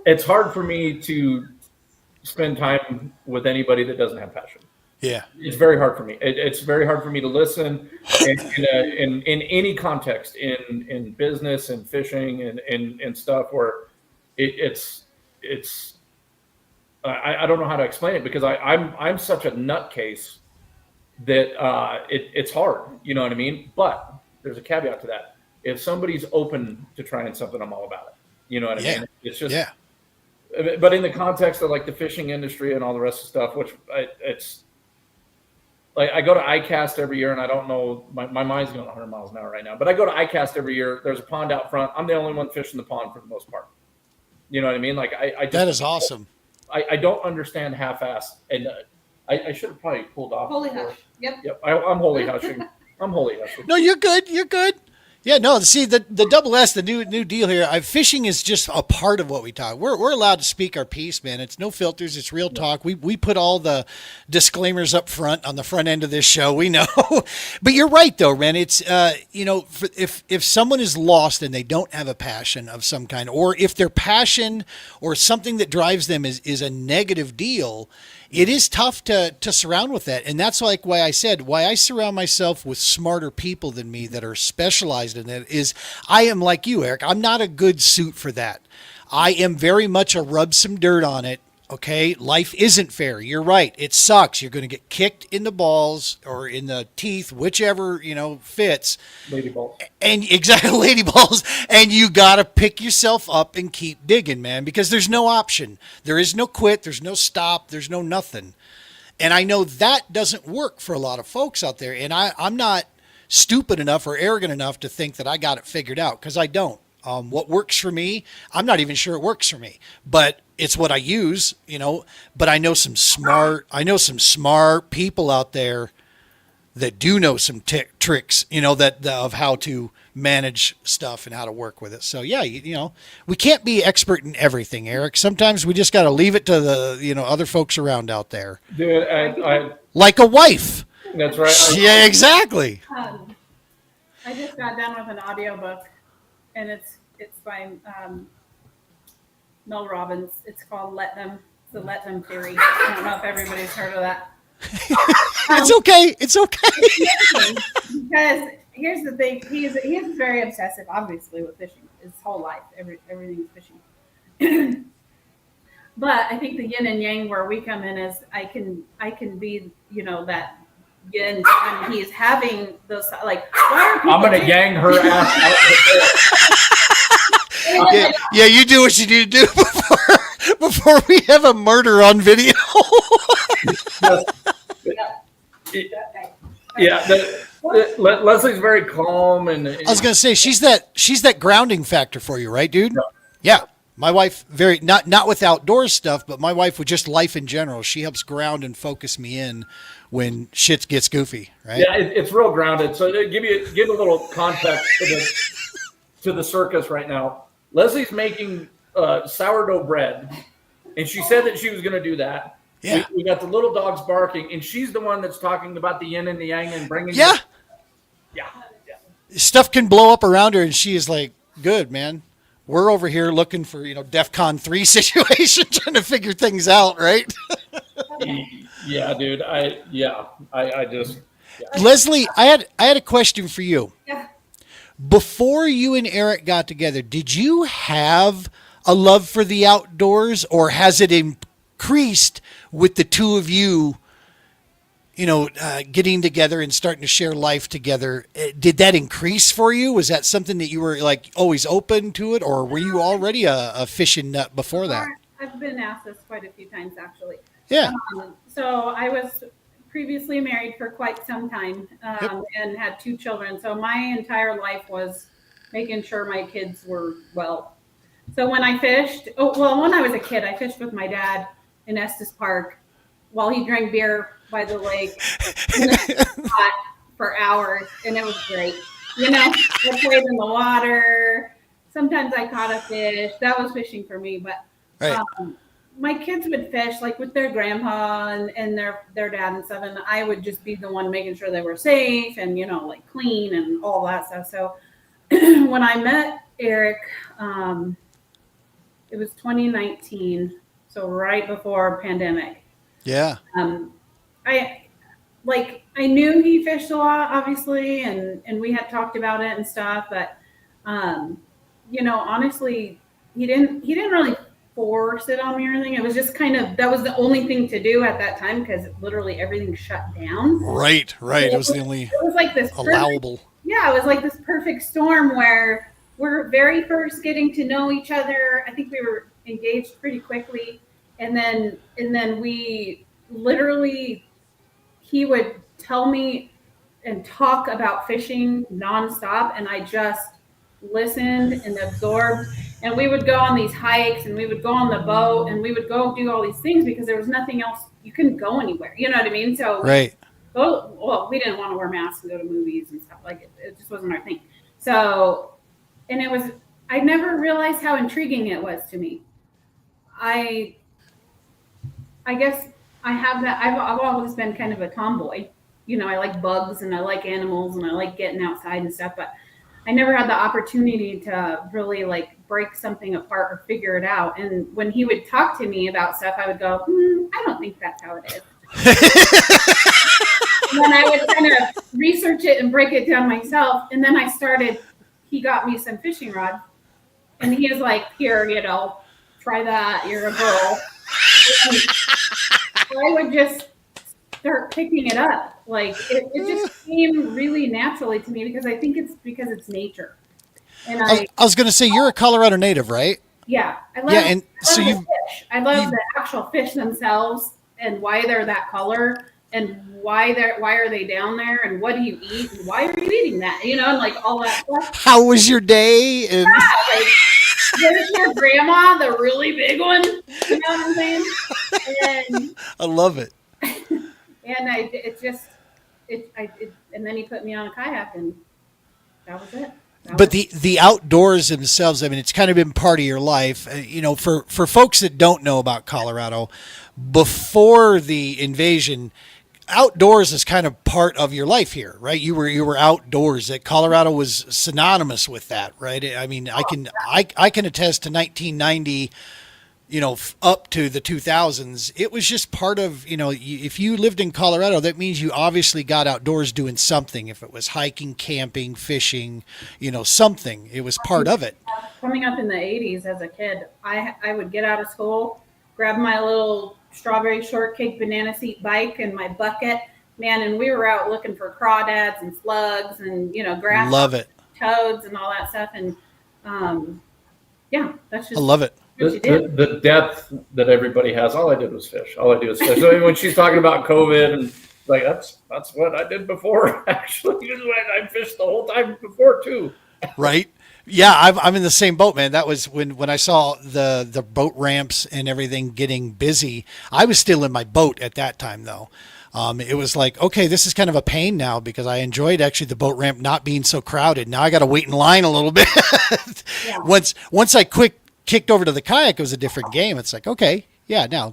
it's hard for me to spend time with anybody that doesn't have passion. Yeah, it's very hard for me. It's very hard for me to listen in any context, in business and fishing and stuff where it's I don't know how to explain it, because I'm such a nutcase that it's hard. You know what I mean? But there's a caveat to that. If somebody's open to trying something, I'm all about it. You know what I mean? It's just But in the context of like the fishing industry and all the rest of the stuff, which it's. like I go to ICAST every year, and I don't know, my mind's going 100 miles an hour right now, but I go to ICAST every year. There's a pond out front. I'm the only one fishing the pond for the most part. You know what I mean? Like I just, That is awesome. I don't understand half-assed, and I should have probably pulled off. Holy before. hush. Yep. Yep, I'm holy hushing. I'm holy hushing. No, you're good. You're good. Yeah, no. See, the double S, the new deal here. Fishing is just a part of what we talk. We're allowed to speak our piece, man. It's no filters. It's real talk. We put all the disclaimers up front on the front end of this show. We know, but you're right though, man. It's if someone is lost and they don't have a passion of some kind, or if their passion or something that drives them is a negative deal. It is tough to surround with that. And that's like why I said, why I surround myself with smarter people than me that are specialized in it is I am like you, Eric. I'm not a good suit for that. I am very much a rub some dirt on it. Okay. Life isn't fair. You're right. It sucks. You're going to get kicked in the balls or in the teeth, whichever, fits. Lady balls. And exactly, lady balls. And you got to pick yourself up and keep digging, man, because there's no option. There is no quit. There's no stop. There's no nothing. And I know that doesn't work for a lot of folks out there. And I'm not stupid enough or arrogant enough to think that I got it figured out, because I don't. What works for me, I'm not even sure it works for me, but it's what I use, but I know some smart people out there that do know some tricks, of how to manage stuff and how to work with it. So yeah, we can't be expert in everything, Eric. Sometimes we just got to leave it to the, other folks around out there. Dude, I like a wife. That's right. Yeah, exactly. I just got done with an audiobook, and it's by Mel Robbins. It's called Let Them. It's the Let Them theory. I don't know if everybody's heard of that. It's okay. It's okay. Because here's the thing: he's very obsessive, obviously, with fishing. His whole life, everything's fishing. But I think the yin and yang where we come in is I can be that yin, and he's having those why are people I'm gonna yang her ass out. Yeah, you do what you need to do before we have a murder on video. Leslie's very calm, and I was gonna say she's that grounding factor for you, right, dude? Yeah. My wife very not with outdoor stuff, but my wife with just life in general. She helps ground and focus me in when shit gets goofy, right? Yeah, it's real grounded. So to give a little context to the circus right now. Leslie's making sourdough bread, and she said that she was going to do that. Yeah. We got the little dogs barking, and she's the one that's talking about the yin and the yang and bringing. Yeah. Yeah. Stuff can blow up around her, and she is like, "Good, man. We're over here looking for DEFCON 3 situation, trying to figure things out, right?" Yeah, dude. I just. Yeah. Leslie, I had a question for you. Yeah. Before you and Eric got together, did you have a love for the outdoors, or has it increased with the two of you, getting together and starting to share life together? Did that increase for you? Was that something that you were like always open to it, or were you already a fishing nut before that? I've been asked this quite a few times, actually. Yeah. So I was previously married for quite some time and had 2 children. So my entire life was making sure my kids were well. So when I fished, when I was a kid, I fished with my dad in Estes Park while he drank beer by the lake in the spot for hours, and it was great. I played in the water. Sometimes I caught a fish. That was fishing for me, but right. My kids would fish like with their grandpa and their dad and stuff, and I would just be the one making sure they were safe and like clean and all that stuff. So when I met Eric, it was 2019, so right before pandemic. Yeah. I knew he fished a lot, obviously, and we had talked about it and stuff, but honestly, he didn't really force it on me or anything. It was just that was the only thing to do at that time because literally everything shut down. Right. It was the only. It was like this allowable. It was like this perfect storm where we're very first getting to know each other. I think we were engaged pretty quickly, and then we literally, he would tell me and talk about fishing nonstop, and I just listened and absorbed. And we would go on these hikes, and we would go on the boat, and we would go do all these things because there was nothing else. You couldn't go anywhere. You know what I mean? So Right. well, we didn't want to wear masks and go to movies and stuff like it. It just wasn't our thing. So, and it was, I never realized how intriguing it was to me. I guess I have that. I've always been kind of a tomboy. You know, I like bugs and I like animals and I like getting outside and stuff, but I never had the opportunity to really like break something apart or figure it out. And when he would talk to me about stuff, I would go, I don't think that's how it is. And then I would kind of research it and break it down myself. And then he got me some fishing rods. And he was like, here, try that. You're a girl. And I would just start picking it up. Like it just came really naturally to me because I think it's because it's nature. And I was going to say, you're a Colorado native, right? yeah, I love, Yeah, and so the you fish. I love the actual fish themselves and why they're that color and why are they down there and what do you eat and why are you eating that? You know, and like all that stuff. how was your day? And Like, there's your grandma, the really big one. You know what I'm saying? And I love it. And then he put me on a kayak and that was it. But the outdoors themselves, I mean, it's kind of been part of your life. For folks that don't know about Colorado, before the invasion, outdoors is kind of part of your life here, right? You were outdoors. That Colorado was synonymous with that, right? I mean, I can attest to 1990. Up to the 2000s, it was just part of, if you lived in Colorado, that means you obviously got outdoors doing something. If it was hiking, camping, fishing, something, it was part of it. Coming up in the 80s as a kid, I would get out of school, grab my little strawberry shortcake banana seat bike and my bucket, man, and we were out looking for crawdads and slugs and, grass. Love it. Toads and all that stuff. And, that's just. I love it. The depth that everybody has. All I did was fish. So when she's talking about COVID and like that's what I did before. Actually, I fished the whole time before too. Right. Yeah, I'm in the same boat, man. That was when I saw the boat ramps and everything getting busy. I was still in my boat at that time, though. It was like, okay, this is kind of a pain now because I enjoyed actually the boat ramp not being so crowded. Now I got to wait in line a little bit. Yeah. Once I kicked over to the kayak, it was a different game. It's like, okay, yeah, now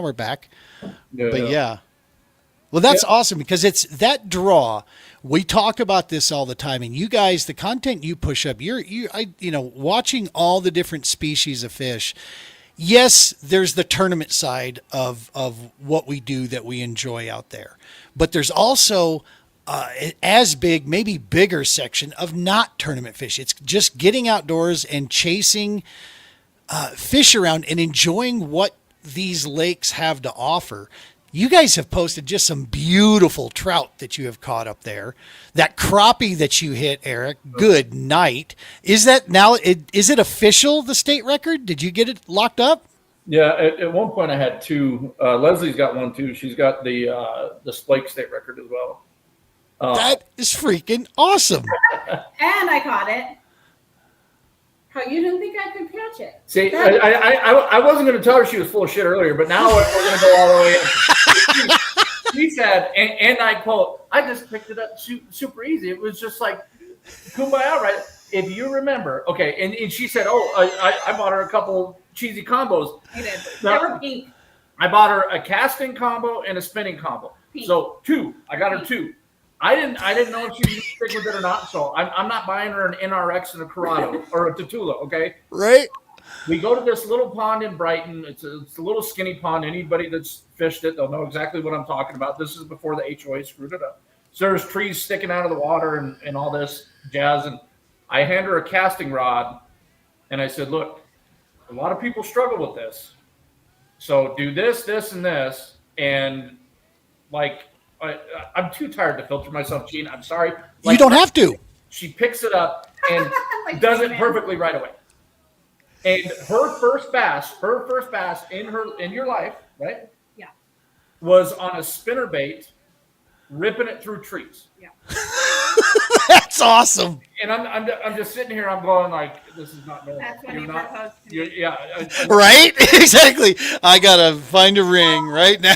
we're back. But yeah. Well, that's awesome because it's that draw. We talk about this all the time, and you guys, the content you push up, watching all the different species of fish. Yes, there's the tournament side of what we do that we enjoy out there, but there's also as big, maybe bigger section of not tournament fish. It's just getting outdoors and chasing fish around and enjoying what these lakes have to offer. You guys have posted just some beautiful trout that you have caught up there. That crappie that you hit, Eric, good night. Is that now, is it official, the state record? Did you get it locked up? Yeah, at one point I had two. Leslie's got one too. She's got the Splake state record as well. That is freaking awesome. And I caught it. How you didn't think I could catch it? See, I wasn't going to tell her she was full of shit earlier, but now we're going to go all the way in. She said, and I quote, I just picked it up super easy. It was just like kumbaya, right? If you remember, okay, and she said, I bought her a couple cheesy combos. You did. They were pink. I bought her a casting combo and a spinning combo. Pink. So two. I got her two. I didn't know if she was going to stick with it or not. So I'm not buying her an NRX and a Corrado or a Tatula. Okay. Right. We go to this little pond in Brighton. It's a little skinny pond. Anybody that's fished it, they'll know exactly what I'm talking about. This is before the HOA screwed it up. So there's trees sticking out of the water and all this jazz. And I hand her a casting rod and I said, look, a lot of people struggle with this. So do this, this, and this. And like, I'm too tired to filter myself, Gene. I'm sorry. You don't have to. She picks it up and does it perfectly right away. And her first bass in your life, right? Yeah. Was on a spinnerbait ripping it through trees. Yeah. That's awesome. And I'm just sitting here. I'm going like, this is not normal. That's when You're he not. proposed to You're, me. yeah. Right? Exactly. I gotta find a ring right now.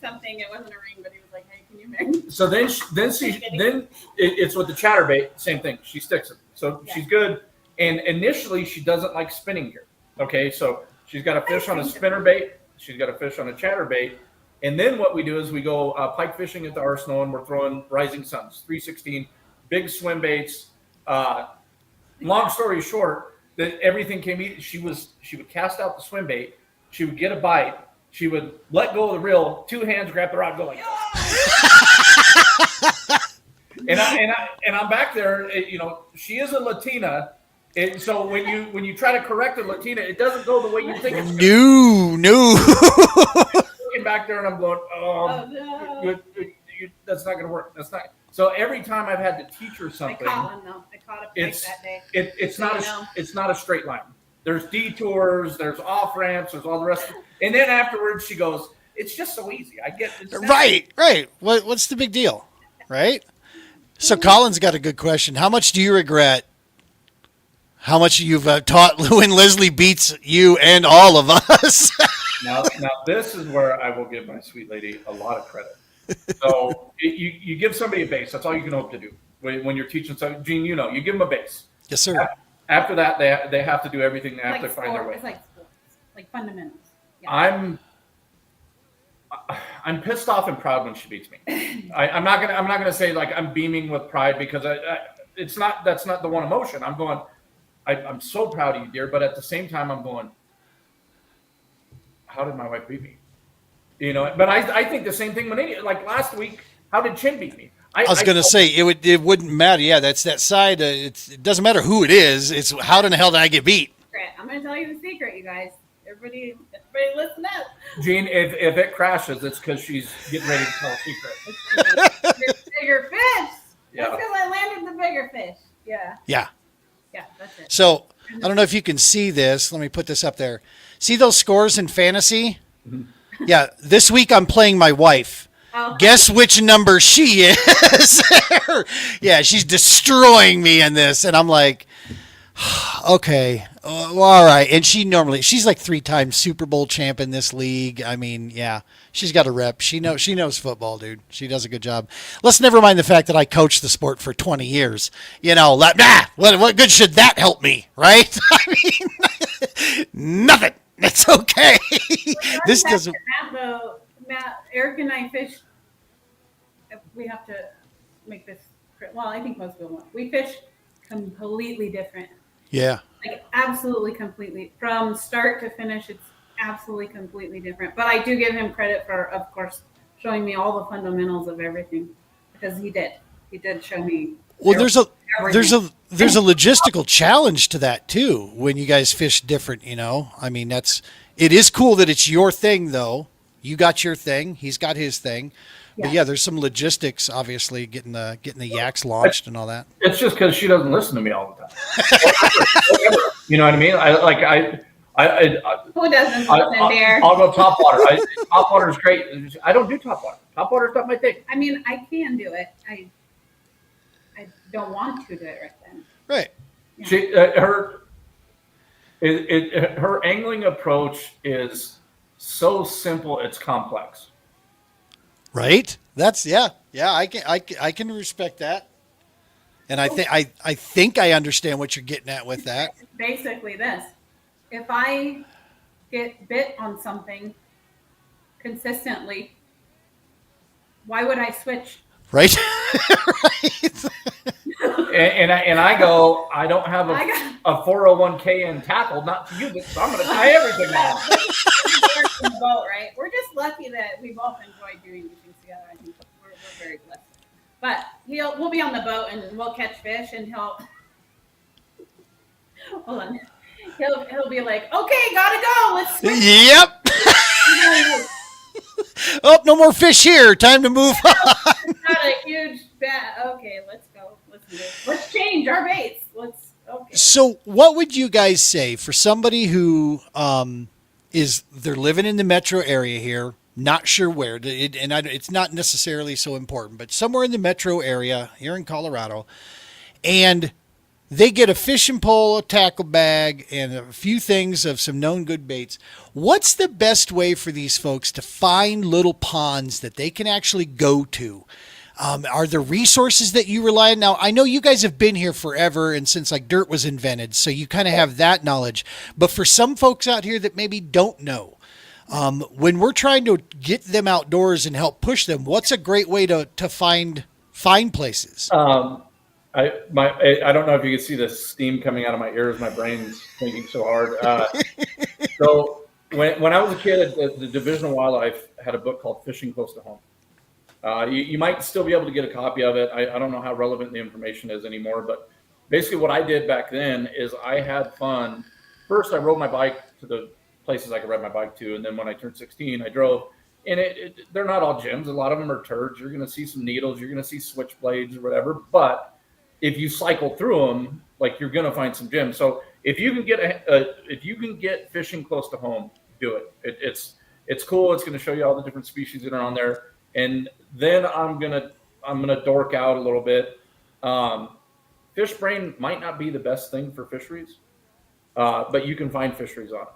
Something, it wasn't a ring, but he was like, hey, can you marry me? So then it's with the chatterbait, same thing. She sticks it. So she's good. And initially she doesn't like spinning gear. Okay, so she's got a fish on a spinner bait. She's got a fish on a chatterbait. And then what we do is we go pike fishing at the arsenal, and we're throwing Rising Suns, 316, big swim baits. Long story short, that everything came easy. She would cast out the swim bait. She would get a bite. She would let go of the reel, 2 hands, grab the rod, go like and I'm back there. She is a Latina, and so when you try to correct a Latina, it doesn't go the way you think it's going. No. Looking back there, and I'm going, No. that's not going to work. That's not. So every time I've had to teach her I something, caught one though. I caught a pike that day. it's not a straight line. There's detours, there's off ramps, there's all the rest. And then afterwards, she goes, "It's just so easy. I get it." Right. What's the big deal? Right? So Colin's got a good question. How much do you regret how much you've taught when Leslie beats you and all of us? Now this is where I will give my sweet lady a lot of credit. So you give somebody a base. That's all you can hope to do when you're teaching something. Gene, you give them a base. Yes, sir. After that, they have to do everything. They have to find their way. It's like sports, like fundamentals. Yeah. I'm pissed off and proud when she beats me. I'm not gonna say like I'm beaming with pride, because that's not the one emotion. I'm going. I'm so proud of you, dear. But at the same time, I'm going, how did my wife beat me? But I think the same thing when like last week. How did Chin beat me? I was going to say it wouldn't matter. Yeah, that's that side. It doesn't matter who it is. It's how in the hell did I get beat? I'm going to tell you the secret, you guys. Everybody listen up. Gene, if it crashes, it's because she's getting ready to tell a secret. Bigger fish. Yeah. That's because I landed the bigger fish. Yeah. Yeah. Yeah, that's it. So I don't know if you can see this. Let me put this up there. See those scores in fantasy? Mm-hmm. Yeah. This week I'm playing my wife. Oh. Guess which number she is. Yeah, she's destroying me in this. And I'm like, okay, well, all right. And she's like 3-time Super Bowl champ in this league. I mean, yeah, she's got a rep. She knows football, dude. She does a good job. Let's never mind the fact that I coached the sport for 20 years. What good should that help me, right? I mean, nothing. It's okay. This doesn't. Matt, Eric and I fish. We have to make this. Well, I think most people want. We fish completely different. Yeah. Like absolutely completely. From start to finish, it's absolutely completely different. But I do give him credit for, of course, showing me all the fundamentals of everything, because he did. He did show me. Well, there's a logistical challenge to that too when you guys fish different. I mean, it is cool that it's your thing though. You got your thing. He's got his thing. Yeah. But yeah, there's some logistics, obviously, getting the yaks launched and all that. It's just because she doesn't listen to me all the time. You know what I mean? Who doesn't listen there? I'll go top water. Top water is great. I don't do top water. Top water is not my thing. I mean, I can do it. I don't want to do it right then. Right. Yeah. Her angling approach is so simple, it's complex. Right. That's yeah. I can respect that, and I think I understand what you're getting at with that. Basically, this: if I get bit on something consistently, why would I switch? Right. Right. And I go, I don't have a 401k in tackle, not to use it, so I'm going to tie everything on. Boat, right? We're just lucky that we both enjoy doing these things together. I think we're very blessed. But we'll be on the boat and we'll catch fish, and he'll hold on. He'll be like, okay, gotta go. Let's switch. Yep. Oh, no more fish here. Time to move on. It's not a huge bat. Okay, let's go. Let's change our baits. Okay. So what would you guys say for somebody who they're living in the metro area here, Not sure where, it's not necessarily so important, but somewhere in the metro area here in Colorado, and they get a fishing pole, a tackle bag, and a few things of some known good baits. What's the best way for these folks to find little ponds that they can actually go to? Are there resources that you rely on? Now, I know you guys have been here forever and since like dirt was invented, so you kind of have that knowledge. But for some folks out here that maybe don't know, when we're trying to get them outdoors and help push them, what's a great way to find places? I don't know if you can see the steam coming out of my ears. My brain's thinking so hard. So when I was a kid, the Division of Wildlife had a book called Fishing Close to Home. You might still be able to get a copy of it. I don't know how relevant the information is anymore, but basically what I did back then is I had fun. First, I rode my bike to the places I could ride my bike to, and then when I turned 16, I drove. And they're not all gyms. A lot of them are turds. You're going to see some needles. You're going to see switchblades or whatever. But if you cycle through them, like you're going to find some gyms. So if you can get fishing close to home, do it. It's cool. It's going to show you all the different species that are on there. And then I'm gonna dork out a little bit. Fish brain might not be the best thing for fisheries, but you can find fisheries on it.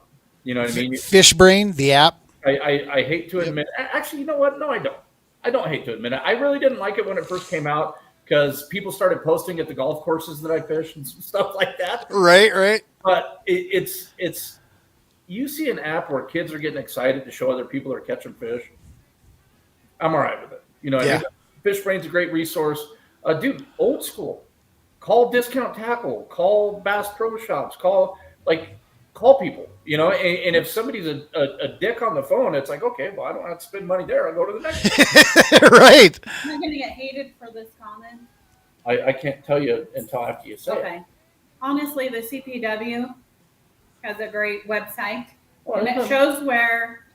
You know what I mean? Fish Brain, the app. I hate to admit. Actually, you know what? No, I don't. I don't hate to admit it. I really didn't like it when it first came out because people started posting at the golf courses that I fish and some stuff like that. Right. But it's you see an app where kids are getting excited to show other people they're catching fish. I'm all right with it. You know, Yeah. I mean, Fish Brain's a great resource. Dude, old school. Call Discount Tackle. Call Bass Pro Shops. Call people. You know, and if somebody's a dick on the phone, it's like, okay, well, I don't have to spend money there. I'll go to the next one. Right. Am I going to get hated for this comment? I can't tell you until after you say it. Okay. Honestly, the CPW has a great website, Oh, and yeah. it shows where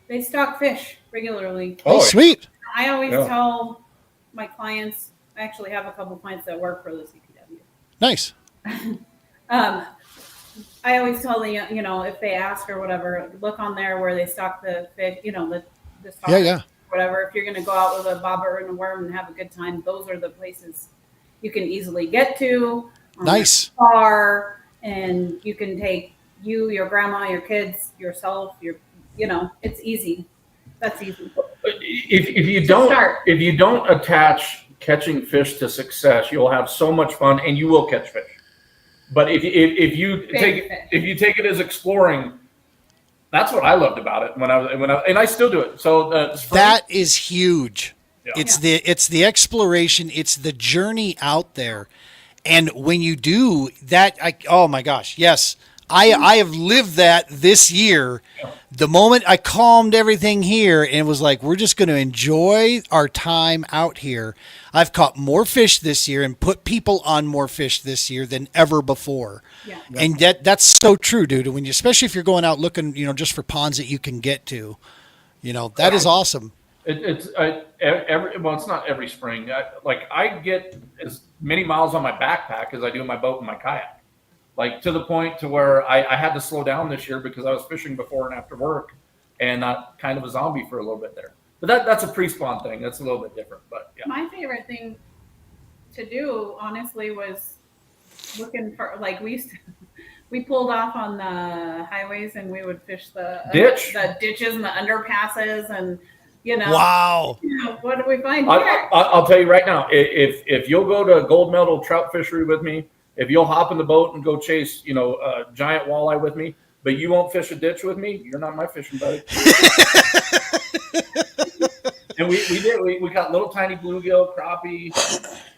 they stock fish regularly. Oh, sweet. I always Yeah. tell my clients, I actually have a couple clients that work for the CPW. Nice. I always tell them, you know, if they ask or whatever, look on there where they stock the fish, you know, the stock, Yeah. whatever. If you're going to go out with a bobber and a worm and have a good time, those are the places you can easily get to. Nice. Car, and you can take your grandma, your kids, yourself, you know, it's easy. That's easy. If you Start. don't attach catching fish to success, you'll have so much fun and you will catch fish. But if you take it as exploring, that's what I loved about it when I and I still do it. So That is huge. Yeah. It's the exploration. It's the journey out there. And when you do that, oh my gosh, yes, I have lived that this year. The moment I calmed everything here and was like, we're just going to enjoy our time out here. I've caught more fish this year and put people on more fish this year than ever before. Yeah. And that's so true, dude. When especially if you're going out looking, you know, just for ponds that you can get to, you know, that is awesome. it's not every spring. I get as many miles on my backpack as I do in my boat and my kayak. Like to the point to where I had to slow down this year because I was fishing before and after work and not kind of a zombie for a little bit there. But that's a pre-spawn thing. That's a little bit different. But yeah. My favorite thing to do, honestly, was looking for, like, we pulled off on the highways and we would fish the ditches and the underpasses and, you know. Wow. You know, what do we find here? I'll tell you right now, if you'll go to a gold medal trout fishery with me, if you'll hop in the boat and go chase, you know, a giant walleye with me, but you won't fish a ditch with me, you're not my fishing buddy. And we got little tiny bluegill, crappie,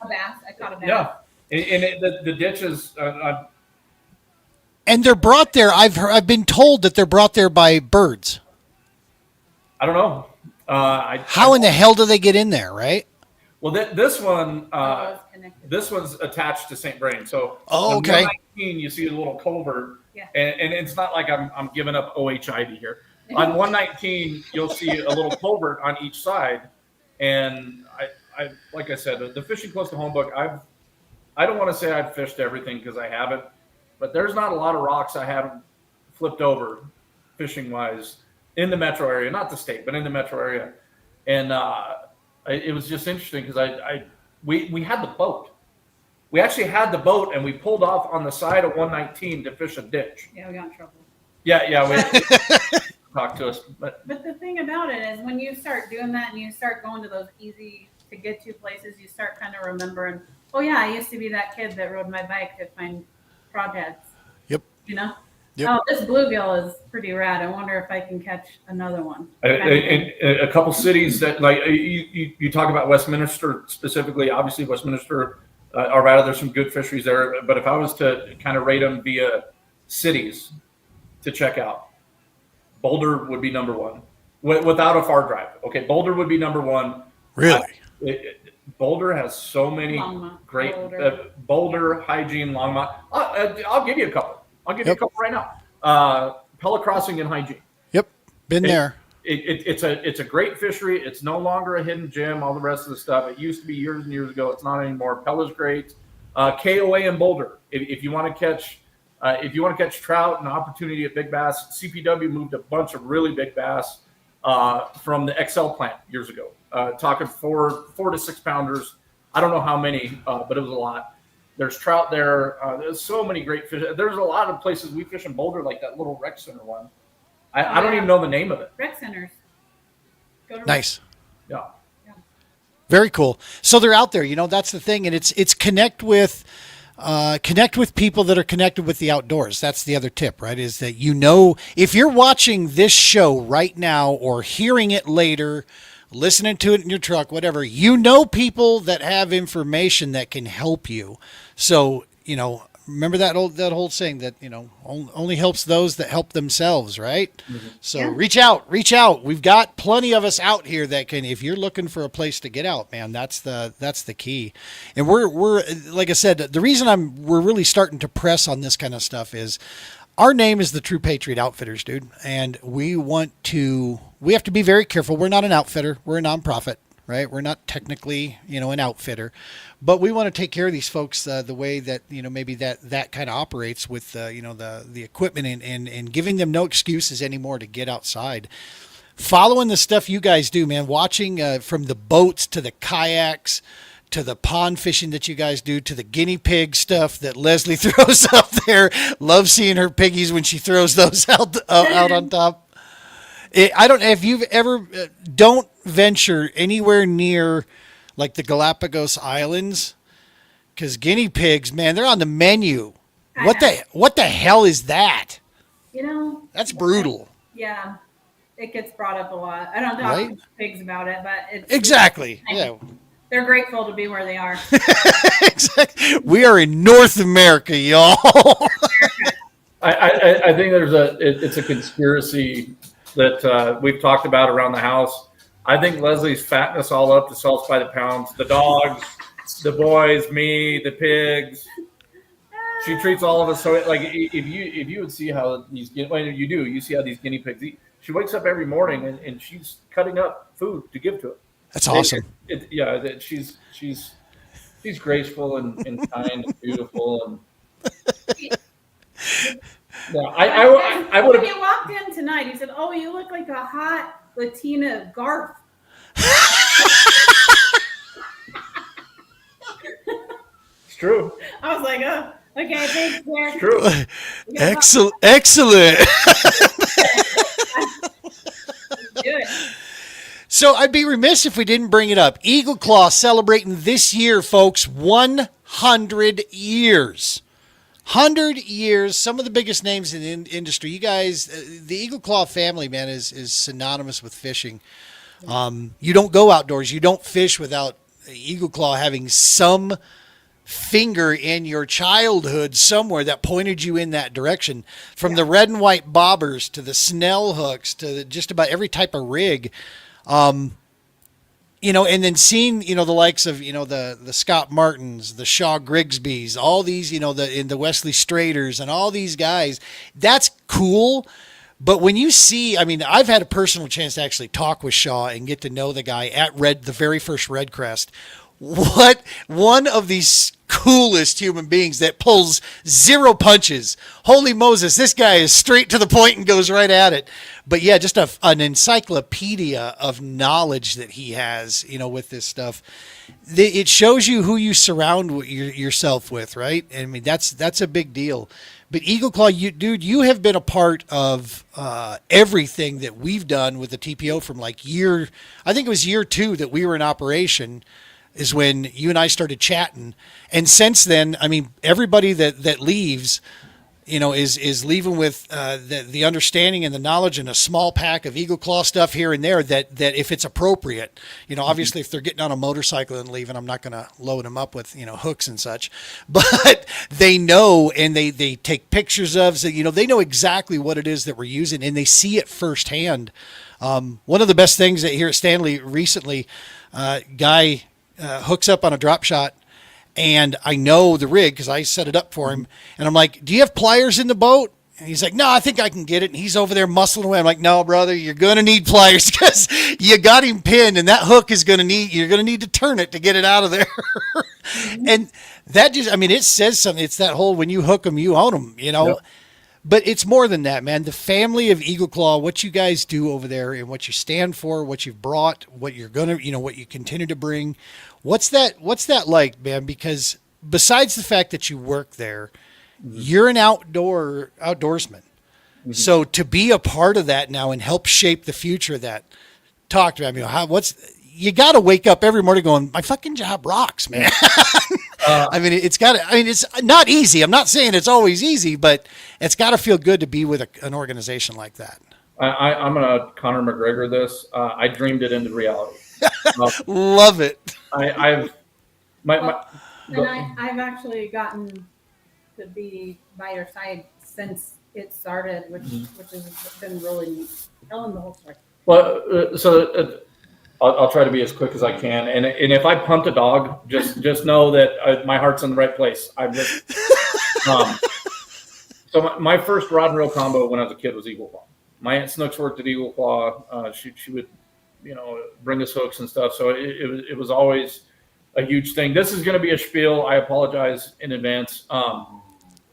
A bass. I caught a bass. yeah, and the ditches. And they're brought there. I've been told that they're brought there by birds. I don't know. How in the hell do they get in there, right? Well, this one, Oh, it's connected. this one's attached to St. Vrain. So Oh, on okay. 119, you see a little culvert, Yeah. and it's not like I'm giving up OHIV here. On 119, you'll see a little culvert on each side, and I like I said, the Fishing Close to Home book. I don't want to say I've fished everything because I haven't, but there's not a lot of rocks I haven't flipped over, fishing wise, in the metro area, not the state, but in the metro area. And it was just interesting because we had the boat. We actually had the boat, and we pulled off on the side of 119 to fish a ditch. Yeah, we got in trouble. Yeah. Talk to us, but the thing about it is when you start doing that and you start going to those easy to get to places, you start kind of remembering, oh yeah, I used to be that kid that rode my bike to find crawdads. Yep. You know? Yep. Oh, this bluegill is pretty rad. I wonder if I can catch another one. a couple cities that, like, you talk about Westminster specifically. Obviously, Westminster, or rather, there's some good fisheries there. But if I was to kind of rate them via cities to check out, Boulder would be number one, without a far drive. Okay, Boulder would be number one. Really? Boulder has so many great Boulder, Hygiene, Longmont. I'll give you a couple. I'll give you a couple right now. Pella Crossing and Hygiene. Yep, been there. It's a great fishery. It's no longer a hidden gem. All the rest of the stuff. It used to be years and years ago. It's not anymore. Pella's great. KOA and Boulder. If you want to catch. If you want to catch trout and opportunity at big bass, CPW moved a bunch of really big bass from the XL plant years ago. Talking 4 to 6 pounders. I don't know how many, but it was a lot. There's trout there. There's so many great fish. There's a lot of places we fish in Boulder, like that little rec center one. I don't even know the name of it. Rec centers. Nice. Yeah. Very cool. So they're out there. That's the thing, and it's connect with people that are connected with the outdoors. That's the other tip, right? Is that if you're watching this show right now or hearing it later, listening to it in your truck, whatever, people that have information that can help you. So, remember that old saying that, only helps those that help themselves, right? Mm-hmm. So reach out. We've got plenty of us out here that can, if you're looking for a place to get out, man, that's the key. And we're like I said, the reason we're really starting to press on this kind of stuff is our name is the True Patriot Outfitters, dude. And we have to be very careful. We're not an outfitter. We're a nonprofit. Right? We're not technically, an outfitter, but we want to take care of these folks the way that, maybe that kind of operates with, the equipment and giving them no excuses anymore to get outside. Following the stuff you guys do, man, watching from the boats to the kayaks to the pond fishing that you guys do to the guinea pig stuff that Leslie throws up there. Love seeing her piggies when she throws those out on top. I don't know if you've ever, don't venture anywhere near like the Galapagos Islands, because guinea pigs, man, they're on the menu. What the hell is that? That's brutal. Yeah, it gets brought up a lot. I don't talk to pigs about it, but it's exactly. Yeah, they're grateful to be where they are. Exactly. We are in North America, y'all. I think it's a conspiracy that we've talked about around the house. I think Leslie's fatting us all up to sell us by the pounds. The dogs, the boys, me, the pigs. She treats all of us so. Like if you would see how these you see how these guinea pigs eat. She wakes up every morning and she's cutting up food to give to it. That's awesome. She's graceful and kind and beautiful and. Yeah, I would have. When you walked in tonight, you said, "Oh, you look like a hot Latina Garth." It's true. I was like, "Oh, okay, thanks, Claire." It's true. Excellent. Good. So I'd be remiss if we didn't bring it up. Eagle Claw celebrating this year, folks, 100 years. 100 years, some of the biggest names in the industry. You guys, the Eagle Claw family, man, is synonymous with fishing. You don't go outdoors. You don't fish without Eagle Claw having some finger in your childhood somewhere that pointed you in that direction. From the red and white bobbers to the snell hooks to just about every type of rig. And then seeing, the likes of, the Scott Martins, the Shaw Grigsbys, all these, the Wesley Straters and all these guys, that's cool. But when you see, I've had a personal chance to actually talk with Shaw and get to know the guy at the very first Red Crest. what one of these coolest human beings that pulls zero punches. Holy Moses, this guy is straight to the point and goes right at it. But yeah, just an encyclopedia of knowledge that he has, with this stuff. It shows you who you surround yourself with, right? I mean, that's a big deal. But Eagle Claw, you have been a part of everything that we've done with the TPO from I think it was year 2 that we were in operation, is when you and I started chatting. And since then, I mean, everybody that leaves, is leaving with the understanding and the knowledge and a small pack of Eagle Claw stuff here and there that if it's appropriate, obviously if they're getting on a motorcycle and leaving, I'm not going to load them up with, hooks and such, but they know, and they take pictures of, so, they know exactly what it is that we're using, and they see it firsthand. One of the best things that here at Stanley recently, guy hooks up on a drop shot, and I know the rig because I set it up for him. And I'm like, do you have pliers in the boat? And he's like, no, I think I can get it. And he's over there muscling away. I'm like, no, brother, you're going to need pliers because you got him pinned, and that hook is you're going to need to turn it to get it out of there. And that it says something. It's that whole, when you hook them, you own them, Yep. But it's more than that, man. The family of Eagle Claw, what you guys do over there and what you stand for, what you've brought, what you're going to, what you continue to bring. What's that like, man? Because besides the fact that you work there, you're an outdoorsman. Mm-hmm. So to be a part of that now and help shape the future of that, talk to me. You got to wake up every morning going, my fucking job rocks, man. It's not easy. I'm not saying it's always easy, but it's got to feel good to be with an organization like that. I'm going to Conor McGregor this. I dreamed it into reality. Love it. I've actually gotten to be by your side since it started, which has been really neat. Telling the whole story. Well, I'll try to be as quick as I can, and if I punt a dog, just know that my heart's in the right place. So my first rod and reel combo when I was a kid was Eagle Claw. My Aunt Snooks worked at Eagle Claw. She would, bring us hooks and stuff. So it was always a huge thing. This is going to be a spiel. I apologize in advance.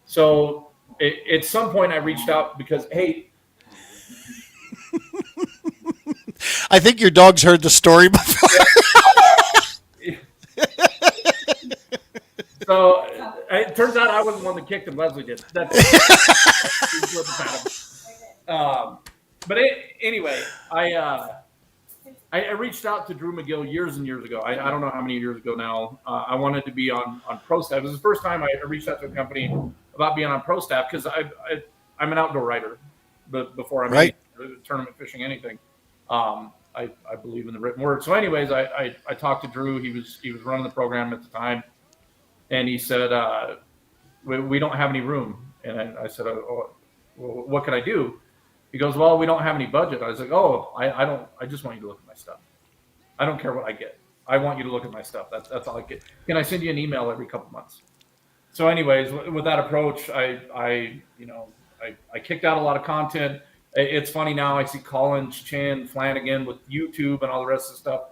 So at some point I reached out because, hey. I think your dog's heard the story before. So it turns out I wasn't the one that kicked him. Leslie did. Anyway, I reached out to Drew McGill years and years ago. I don't know how many years ago now. I wanted to be on pro staff. It was the first time I reached out to a company about being on pro staff because I'm an outdoor writer, but before I'm right. Tournament fishing, anything. I believe in the written word. So anyways, I talked to Drew. He was running the program at the time, and he said, we don't have any room. And I said, well, what can I do? He goes, well, we don't have any budget. I was like, I just want you to look at my stuff. I don't care what I get. I want you to look at my stuff. That's all I get. Can I send you an email every couple months? So anyways, with that approach, I kicked out a lot of content. It's funny now. I see Colin, Chan, Flanagan with YouTube and all the rest of the stuff.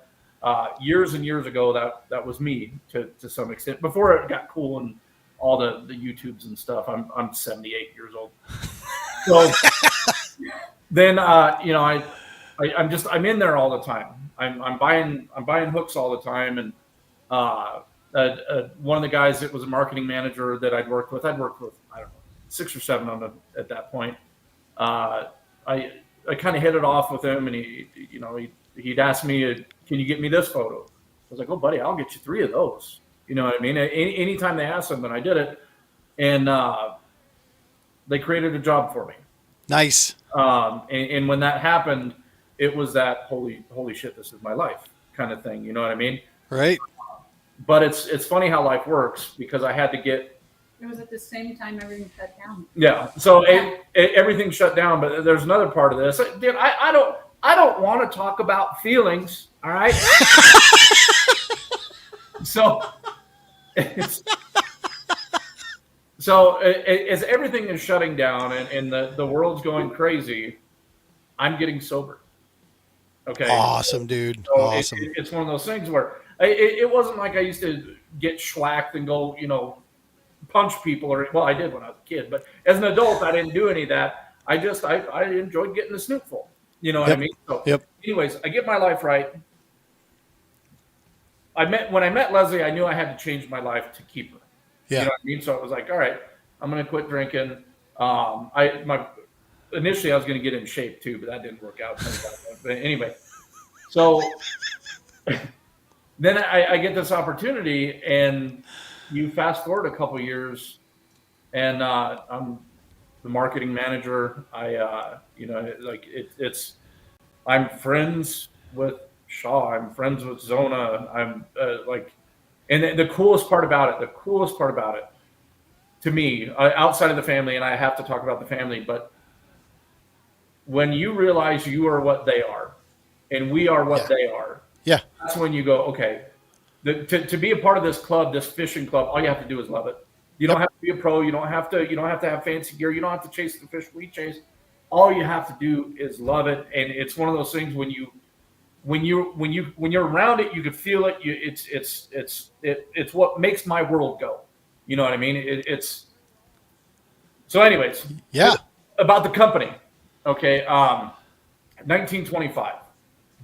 Years and years ago, that was me to some extent. Before it got cool and all the YouTubes and stuff. I'm 78 years old. So then I'm in there all the time. I'm buying hooks all the time, and one of the guys that was a marketing manager that I'd worked with I don't know 6 or 7 on them at that point. I kind of hit it off with him, and he'd ask me, can you get me this photo? I was like, oh, buddy, I'll get you 3 of those. You know what I mean? Anytime they asked something, I did it, and they created a job for me. Nice. And when that happened, it was that holy shit, this is my life kind of thing. You know what I mean? Right. But it's funny how life works because I had to get. It was at the same time everything shut down. Yeah. So everything shut down. But there's another part of this. Dude, I don't want to talk about feelings. All right. So as everything is shutting down and the world's going crazy, I'm getting sober. Okay. Awesome, dude. So awesome. It's one of those things where It wasn't like I used to get schwacked and go, punch people well, I did when I was a kid, but as an adult, I didn't do any of that. I enjoyed getting the snootful. You know what I Yep. mean? So, Yep. anyways, I get my life right. When I met Leslie, I knew I had to change my life to keep her. Yeah. You know what I mean? So it was like, all right, I'm going to quit drinking. Initially I was going to get in shape too, but that didn't work out. But anyway, so then I get this opportunity, and you fast forward a couple of years, and I'm the marketing manager. I'm friends with Shaw. I'm friends with Zona. I'm and the coolest part about it to me, outside of the family, and I have to talk about the family, but when you realize you are what they are, and we are what Yeah. they are, Yeah. that's when you go, okay, to be a part of this club, this fishing club, all you have to do is love it. You don't have to be a pro. You don't have to have fancy gear. You don't have to chase the fish we chase. All you have to do is love it. And it's one of those things when you're around it, you can feel it. It's what makes my world go. You know what I mean? So anyways, Yeah. about the company. Okay. 1925,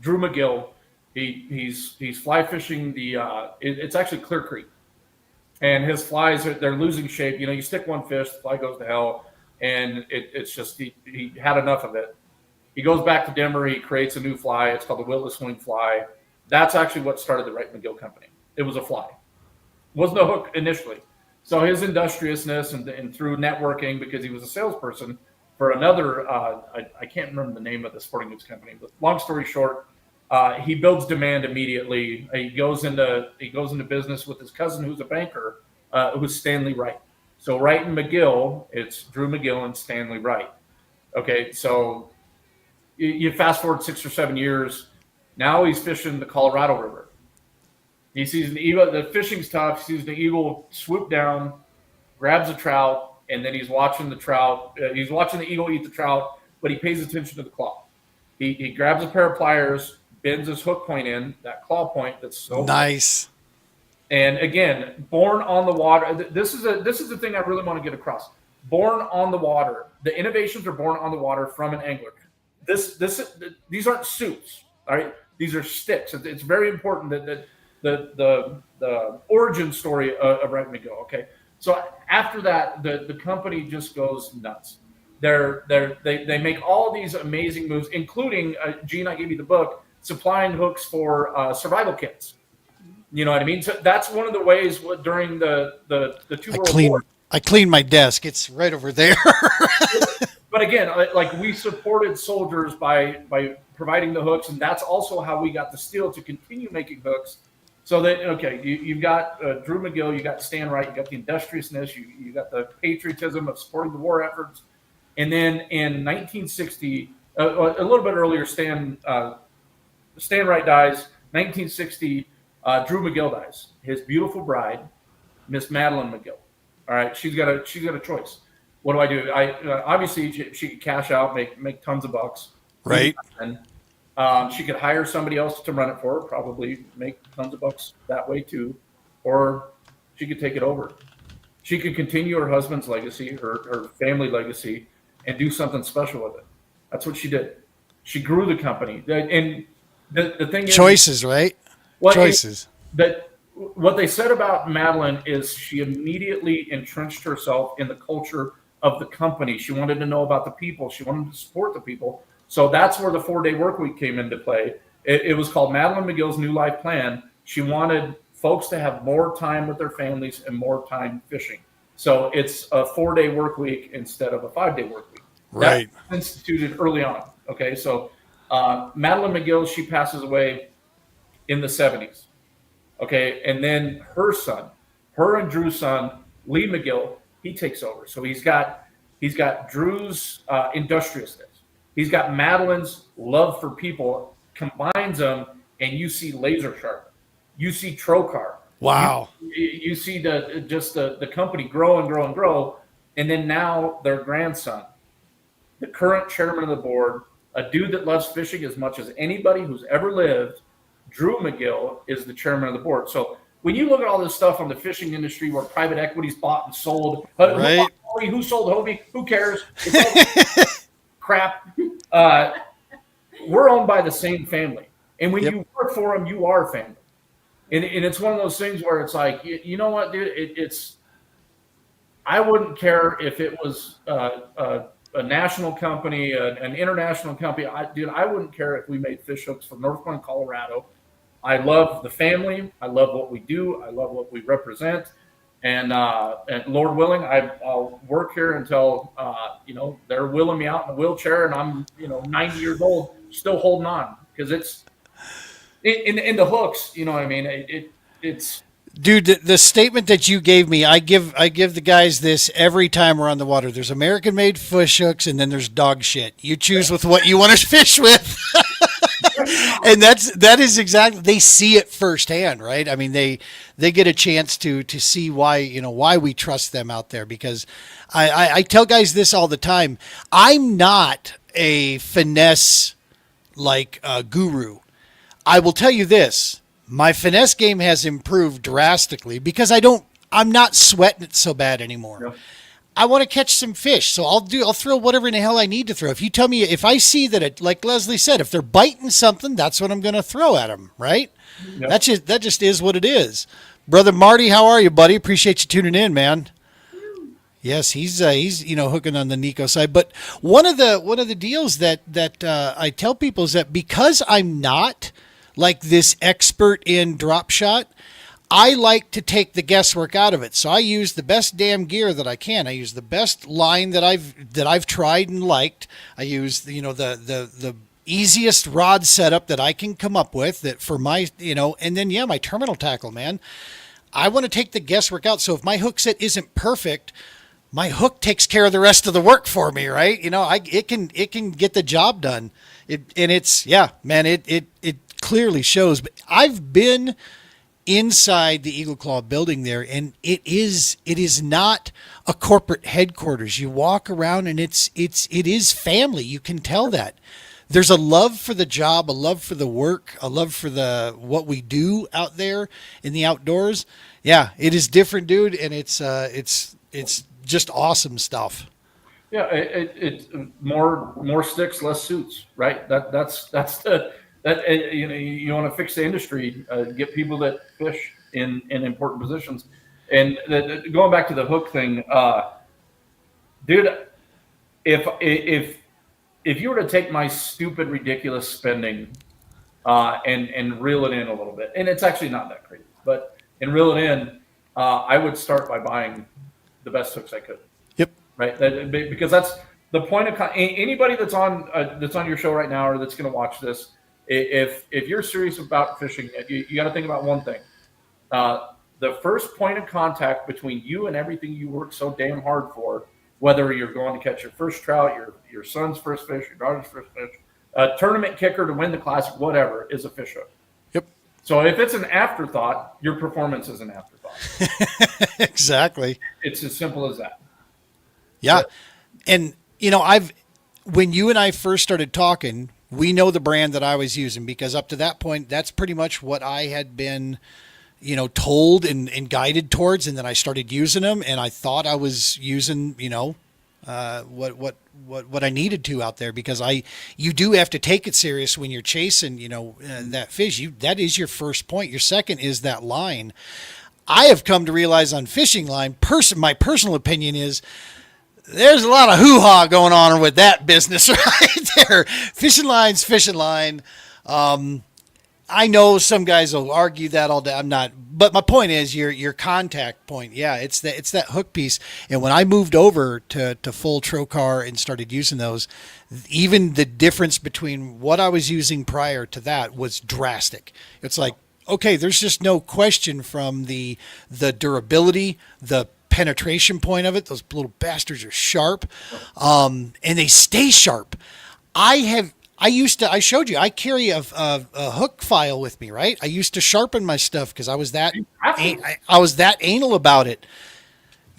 Drew McGill. He's fly fishing it's actually Clear Creek, and his flies they're losing shape. You stick one fish, the fly goes to hell, and it's just he had enough of it. He goes back to Denver. He creates a new fly. It's called the Willis Wing fly. That's actually what started the Wright McGill Company. It was a fly. It wasn't a hook initially. So his industriousness and through networking, because he was a salesperson for another, I can't remember the name of the sporting goods company, but long story short, he builds demand immediately. He goes into business with his cousin, who's a banker, who's Stanley Wright. So Wright and McGill, it's Drew McGill and Stanley Wright. Okay, so you fast forward 6 or 7 years. Now he's fishing the Colorado River. He sees an eagle. The fishing's tough. He sees an eagle swoop down, grabs a trout, and then he's watching the trout. He's watching the eagle eat the trout, but he pays attention to the claw. He grabs a pair of pliers, bends his hook point in, that claw point that's so Nice. And again, born on the water. This is the thing I really want to get across. Born on the water. The innovations are born on the water from an angler. These aren't suits. All right, these are sticks. It's very important that the origin story of Wright McGill. Okay, so after that, the company just goes nuts. They make all these amazing moves, including Gene. I gave you the book, supplying hooks for survival kits. You know what I mean? So that's one of the ways during the two world wars. I cleaned my desk. It's right over there. But again, like we supported soldiers by providing the hooks, and that's also how we got the steel to continue making hooks. So that you've got Drew McGill, you got Stan Wright, you got the industriousness, you got the patriotism of supporting the war efforts, and then in 1960, a little bit earlier, Stan Wright dies. 1960, Drew McGill dies. His beautiful bride, Miss Madeline McGill. All right, she's got a choice. What do I do? Obviously she could cash out, make tons of bucks, Right. And she could hire somebody else to run it for her, probably make tons of bucks that way too, or she could take it over. She could continue her husband's legacy, her family legacy, and do something special with it. That's what she did. She grew the company, and the thing is, Choices, right? Choices. What they said about Madeline is she immediately entrenched herself in the culture of the company. She wanted to know about the people. She wanted to support the people. So that's where the 4-day work week came into play. It was called Madeline McGill's New Life Plan. She wanted folks to have more time with their families and more time fishing. So it's a 4-day work week instead of a 5-day work week. Right. That's instituted early on. Okay, so Madeline McGill, she passes away in the 70s. Okay, and then her and Drew's son, Lee McGill, he takes over. So he's got Drew's industriousness. He's got Madeline's love for people, combines them, and you see laser sharp. You see Trocar. Wow. You see the company grow and grow and grow. And then now their grandson, the current chairman of the board, a dude that loves fishing as much as anybody who's ever lived, Drew McGill is the chairman of the board. So when you look at all this stuff on the fishing industry where private equity's bought and sold, Right. who sold Hobie? Who cares? It's all crap. We're owned by the same family. And when you work for them, you are family. And it's one of those things where it's like, you know what, dude, I wouldn't care if it was a national company, an international company. I wouldn't care if we made fish hooks from North Point, Colorado. I love the family. I love what we do. I love what we represent. And Lord willing, I'll work here until, they're wheeling me out in a wheelchair and I'm, 90 years old, still holding on. Because it's in the hooks, you know what I mean? It's Dude, the statement that you gave me, I give the guys this every time we're on the water. There's American-made fish hooks, and then there's dog shit. You choose with what you want to fish with, and that is exactly. They see it firsthand, right? I mean, they get a chance to see why we trust them out there. Because I tell guys this all the time. I'm not a finesse guru. I will tell you this. My finesse game has improved drastically because I'm not sweating it so bad anymore. Yep. I want to catch some fish. So I'll throw whatever in the hell I need to throw. If you tell me, if I see that like Leslie said, if they're biting something, that's what I'm going to throw at them. Right. Yep. That just is what it is. Brother Marty, how are you, buddy? Appreciate you tuning in, man. Yes, he's hooking on the Nico side. But one of the deals that I tell people is that because I'm not like this expert in drop shot, I like to take the guesswork out of it. So I use the best damn gear that I can. I use the best line that I've tried and liked. I use the easiest rod setup that I can come up with that for my and then my terminal tackle, man. I want to take the guesswork out. So if my hook set isn't perfect, my hook takes care of the rest of the work for me, right? It can get the job done. It clearly shows. But I've been inside the Eagle Claw building there, and it is not a corporate headquarters. You walk around and it is family. You can tell that. There's a love for the job, a love for the work, a love for what we do out there in the outdoors. Yeah, it is different, dude, and it's just awesome stuff. Yeah, it's more sticks, less suits, right? That's you want to fix the industry, get people that fish in important positions, and going back to the hook thing, dude, if you were to take my stupid, ridiculous spending and reel it in a little bit, and it's actually not that crazy, but reel it in, I would start by buying the best hooks I could. Yep. Right. Because that's the point of anybody that's on your show right now or that's going to watch this. If you're serious about fishing, you got to think about one thing. The first point of contact between you and everything you work so damn hard for, whether you're going to catch your first trout, your son's first fish, your daughter's first fish, a tournament kicker to win the classic, whatever, is a fish hook. Yep. So if it's an afterthought, your performance is an afterthought. Exactly. It's as simple as that. Yeah. And when you and I first started talking, we know the brand that I was using because up to that point, that's pretty much what I had been, told and guided towards. And then I started using them and I thought I was using, what I needed to out there because you do have to take it serious when you're chasing, that fish. That is your first point. Your second is that line. I have come to realize on fishing line, my personal opinion is, there's a lot of hoo-ha going on with that business right there. Fishing line. I know some guys will argue that all day. I'm not, but my point is your contact point. Yeah, it's that hook piece. And when I moved over to full trocar and started using those, even the difference between what I was using prior to that was drastic. It's like, okay, there's just no question from the durability, the penetration point of it. Those little bastards are sharp, and they stay sharp. I showed you, I carry a hook file with me, right? I used to sharpen my stuff because I was that anal about it.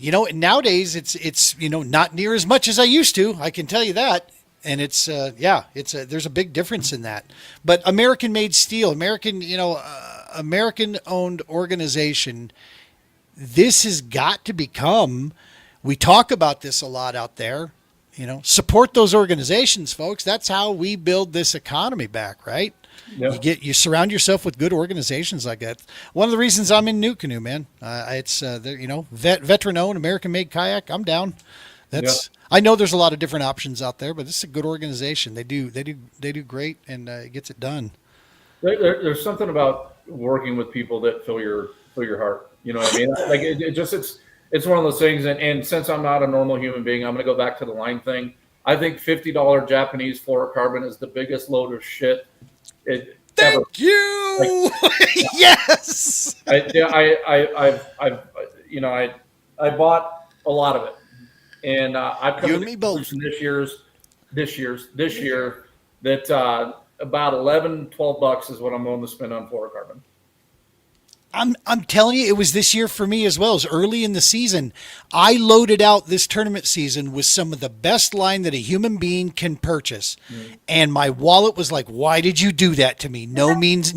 Nowadays it's not near as much as I used to. I can tell you that. And it's there's a big difference in that. But American made steel, American owned organization, this has got to become, we talk about this a lot out there, support those organizations, folks. That's how we build this economy back, right? Yep. You surround yourself with good organizations like that. One of the reasons I'm in New Canoe, man, it's veteran owned, American made kayak. I'm down. I know there's a lot of different options out there, but this is a good organization. They do great, and it gets it done. There's something about working with people that fill your heart. You know what I mean? Like it's one of those things. And since I'm not a normal human being, I'm going to go back to the line thing. I think $50 Japanese fluorocarbon is the biggest load of shit. Thank you. Yes. I bought a lot of it, and I've come You to and the me both. conclusion this year that about $11-12 is what I'm willing to spend on fluorocarbon. I'm telling you, it was this year for me as well. It was early in the season. I loaded out this tournament season with some of the best line that a human being can purchase. And my wallet was like, why did you do that to me? No means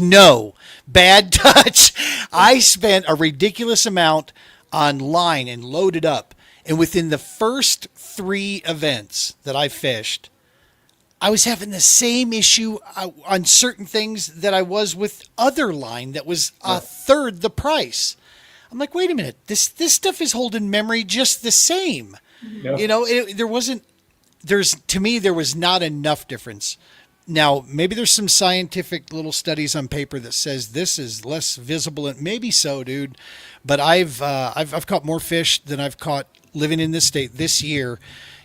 no. Bad touch. I spent a ridiculous amount on line and loaded up. And within the first 3 events that I fished, I was having the same issue on certain things that I was with other line that was a third the price. I'm like, wait a minute, this stuff is holding memory just the same. Yeah. There was not enough difference. Now, maybe there's some scientific little studies on paper that says this is less visible, and maybe so, dude. But I've caught more fish than I've caught living in this state this year,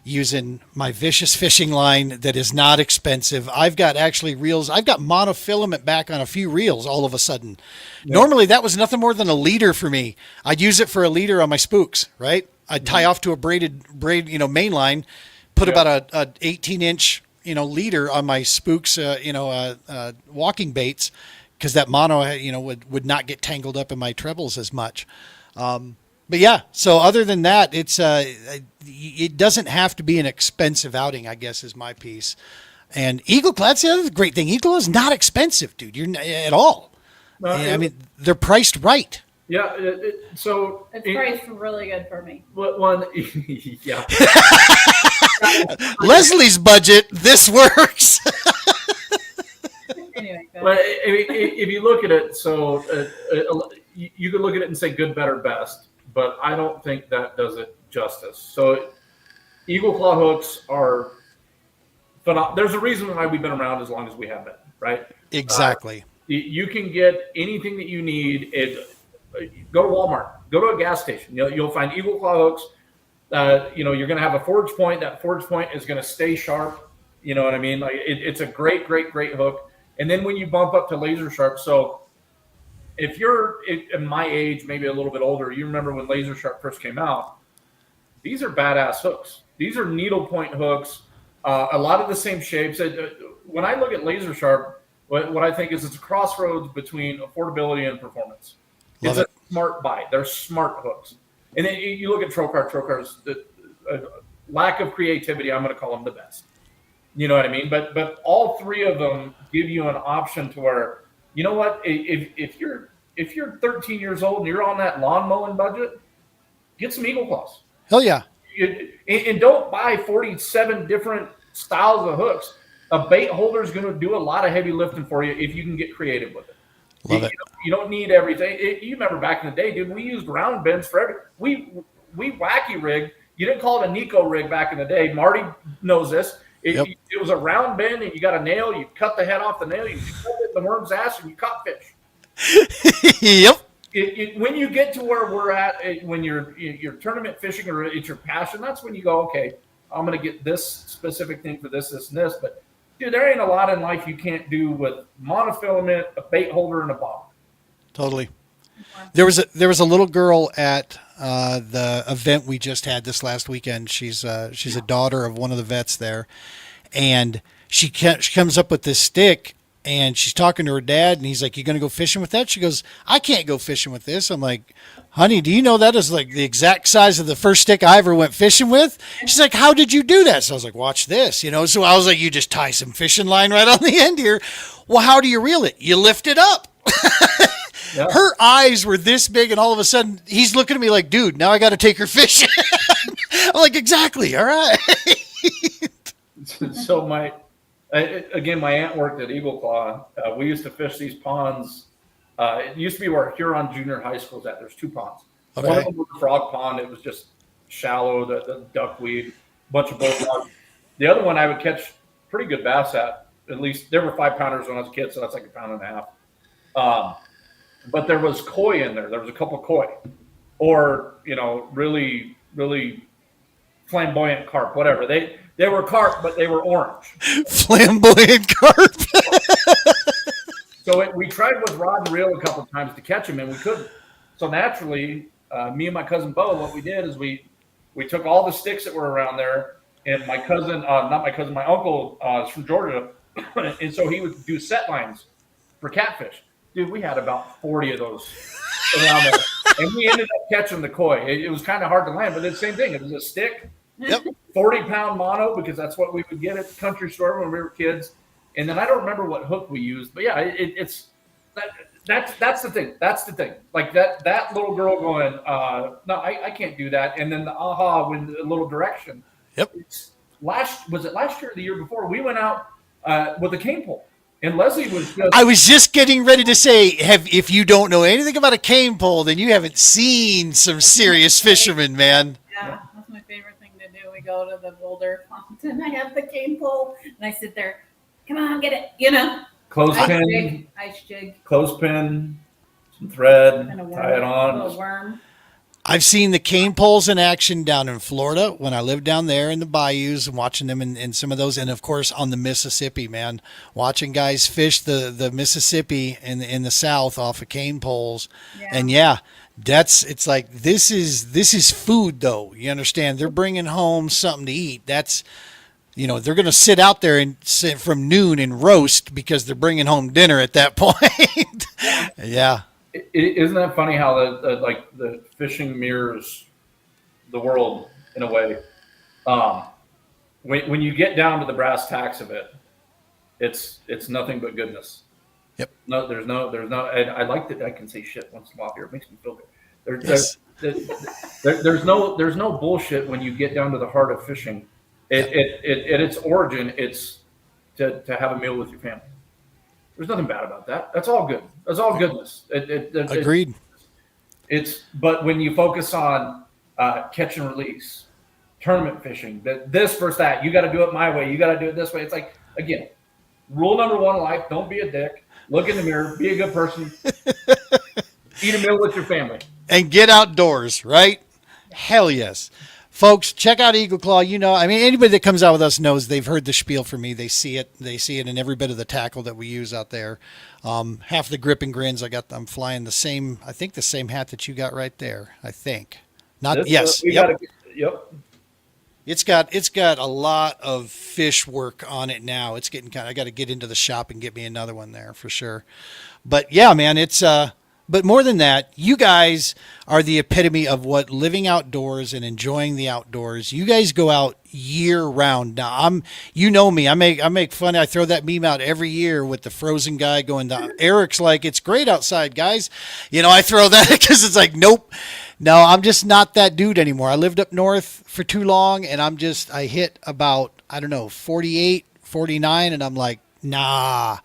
using my vicious fishing line that is not expensive. I've got actually reels. I've got monofilament back on a few reels all of a sudden. Yeah. Normally that was nothing more than a leader for me. I'd use it for a leader on my spooks, right? I'd tie off to a braid, main line, put about a 18-inch, leader on my spooks, walking baits, because that mono, would not get tangled up in my trebles as much. But yeah, so other than that, it doesn't have to be an expensive outing, I guess, is my piece. And Eagle Claw, that's the other great thing. Eagle is not expensive, dude. You're at all. They're priced right. Yeah. It's priced really good for me. Yeah. Leslie's budget, this works. Anyway, but if you look at it, so you could look at it and say good, better, best. But I don't think that does it justice. So Eagle Claw hooks are phenomenal. There's a reason why we've been around as long as we have been, right? Exactly. You can get anything that you need. Go to Walmart. Go to a gas station. You'll find Eagle Claw hooks. You're going to have a forge point. That forge point is going to stay sharp. You know what I mean? Like it's a great, great, great hook. And then when you bump up to laser sharp, so if you're in my age, maybe a little bit older, you remember when laser sharp first came out. These are badass hooks. These are needle point hooks. A lot of the same shapes. When I look at laser sharp, what I think is it's a crossroads between affordability and performance. It's a smart buy. They're smart hooks. And then you look at Trokars, the lack of creativity, I'm going to call them the best. You know what I mean? But all 3 of them give you an option to where, you know what? If you're 13 years old and you're on that lawn mowing budget, get some Eagle Claws. Hell yeah. And don't buy 47 different styles of hooks. A bait holder is going to do a lot of heavy lifting for you if you can get creative with it. Love it. You don't need everything. You remember back in the day, dude, we used round bends for everything. We wacky rigged. You didn't call it a Nico rig back in the day. Marty knows this. It was a round bend, and you got a nail. You cut the head off the nail. You cut it in the worm's ass, and you caught fish. Yep. When you get to where we're at, when you're tournament fishing or it's your passion, that's when you go, okay, I'm going to get this specific thing for this, this, and this. But, dude, there ain't a lot in life you can't do with monofilament, a bait holder, and a bob. Totally. There was a little girl at the event we just had this last weekend. She's a daughter of one of the vets there, and she comes up with this stick, and she's talking to her dad, and he's like, "You gonna go fishing with that?" She goes, "I can't go fishing with this." I'm like, "Honey, do you know that is like the exact size of the first stick I ever went fishing with?" She's like, "How did you do that?" So I was like, "Watch this," you know. So I was like, "You just tie some fishing line right on the end here." Well, how do you reel it? You lift it up. Yeah. Her eyes were this big, and all of a sudden he's looking at me like, "Dude, now I got to take her fishing." I'm like, "Exactly. All right." So my aunt worked at Eagle Claw. We used to fish these ponds. It used to be where Huron Junior High School's at. There's 2 ponds. Okay. One of them was a frog pond. It was just shallow, the duckweed, bunch of bullfrogs. The other one I would catch pretty good bass at. At least there were 5-pounders when I was a kid, so that's like 1.5 pounds. But there was koi in there. There was a couple koi, or really, really flamboyant carp, whatever. They were carp, but they were orange. Flamboyant carp. So we tried with rod and reel a couple of times to catch them, and we couldn't. So naturally, me and my cousin Bo, what we did is we took all the sticks that were around there, and my cousin, my uncle is from Georgia, and so he would do set lines for catfish. Dude, we had about 40 of those around there, and we ended up catching the koi. It was kind of hard to land, but it's the same thing. It was a stick, Yep. 40-pound mono, because that's what we would get at the country store when we were kids. And then I don't remember what hook we used, but yeah, that's the thing. That's the thing. Like that little girl going, no, I can't do that. And then the aha with a little direction. Yep. Was it last year or the year before? We went out with a cane pole, and Leslie was just. I was just getting ready to say, if you don't know anything about a cane pole, then you haven't seen some serious fishermen, man. Yeah, that's my favorite thing to do. We go to the Boulder Fountain. I have the cane pole, and I sit there. Come on, get it. Clothespin, ice jig, clothespin, some thread, and a worm, tie it on. a little worm. I've seen the cane poles in action down in Florida when I lived down there in the bayous and watching them in some of those. And of course on the Mississippi, man, watching guys fish the Mississippi in the South off of cane poles. Yeah. And it's like, this is food though. You understand? They're bringing home something to eat. That's, they're going to sit out there and sit from noon and roast because they're bringing home dinner at that point. Yeah. Isn't that funny how the fishing mirrors the world in a way? When you get down to the brass tacks of it, it's nothing but goodness. Yep. No, there's no. And I like that I can say shit once in a while here. It makes me feel good. Yes. There's no bullshit when you get down to the heart of fishing. At its origin, it's to have a meal with your family. There's nothing bad about that. That's all good. That's all goodness. Agreed. But when you focus on catch and release, tournament fishing, this versus that, you got to do it my way. You got to do it this way. It's like, again, rule number 1 in life: don't be a dick. Look in the mirror. Be a good person. Eat a meal with your family. And get outdoors, right? Hell yes. Folks, check out Eagle Claw. Anybody that comes out with us knows they've heard the spiel from me. They see it. They see it in every bit of the tackle that we use out there. Half the grip and grins I'm flying the same hat that you got right there. I think. Yes. Yep. It's got a lot of fish work on it now. It's getting I got to get into the shop and get me another one there for sure. But yeah, man, but more than that, you guys are the epitome of what living outdoors and enjoying the outdoors. You guys go out year round. Now me. I make fun. I throw that meme out every year with the frozen guy going down. Eric's like, "It's great outside, guys." I throw that because it's like, nope. No, I'm just not that dude anymore. I lived up north for too long, and I hit about, 48, 49, and I'm like, nah.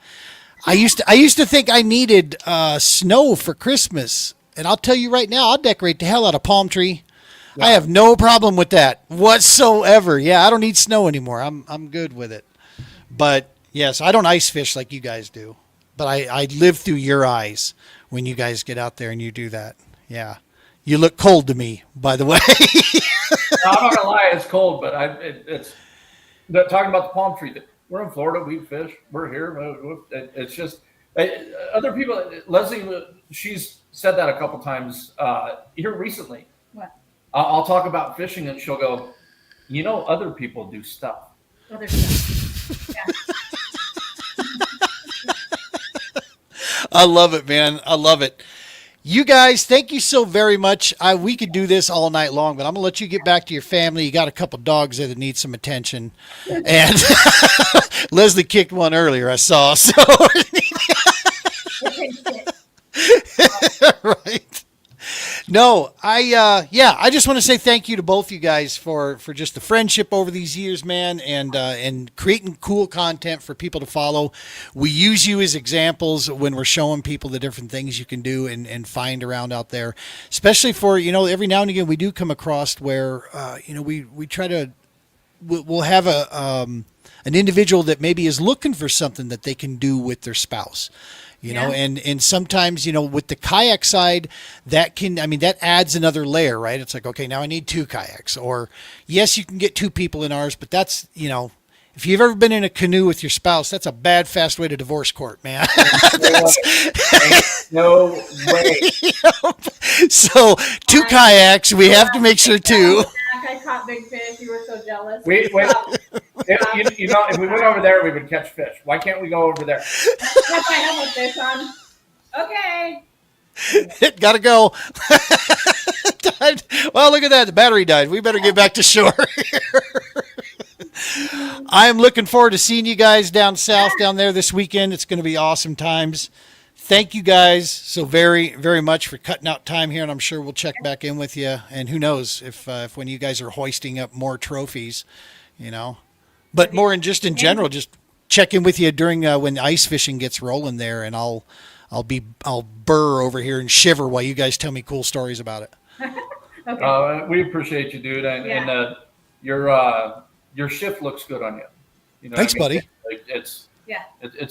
I used to think I needed snow for Christmas, and I'll tell you right now, I'll decorate the hell out of a palm tree. Wow. I have no problem with that whatsoever. Yeah, I don't need snow anymore. I'm good with it. But yes, I don't ice fish like you guys do, but I live through your eyes when you guys get out there and you do that. Yeah, you look cold to me, by the way. No, I'm not gonna lie, it's cold, but it's talking about the palm tree. We're in Florida. We fish. We're here. It's just other people. Leslie, she's said that a couple times here recently. What? I'll talk about fishing, and she'll go, other people do stuff. Other stuff. Yeah. I love it, man. I love it. You guys, thank you so very much. We could do this all night long, but I'm gonna let you get back to your family. You got a couple dogs there that need some attention, and Leslie kicked one earlier. I saw. So right. No, I just want to say thank you to both you guys for just the friendship over these years, man, and creating cool content for people to follow. We use you as examples when we're showing people the different things you can do and find around out there, especially for, every now and again we do come across where, we try to, we'll have an individual that maybe is looking for something that they can do with their spouse. And sometimes, with the kayak side, that adds another layer, right? It's like, okay, now I need 2 kayaks. Or, yes, you can get 2 people in ours, but that's, if you've ever been in a canoe with your spouse, that's a bad, fast way to divorce court, man. No way. So 2 kayaks, we have to make sure 2. I caught big fish. You were so jealous. Wait. If we went over there, we would catch fish. Why can't we go over there? That's I have a fish on. Okay. It gotta go. Well, look at that. The battery died. We better get back to shore. I am looking forward to seeing you guys down south down there this weekend. It's going to be awesome times. Thank you guys so very, very much for cutting out time here, and I'm sure we'll check back in with you. And who knows if when you guys are hoisting up more trophies, but more in general, just check in with you during when ice fishing gets rolling there, and I'll burr over here and shiver while you guys tell me cool stories about it. Okay. We appreciate you, dude, and your shift looks good on you. Thanks, buddy. It's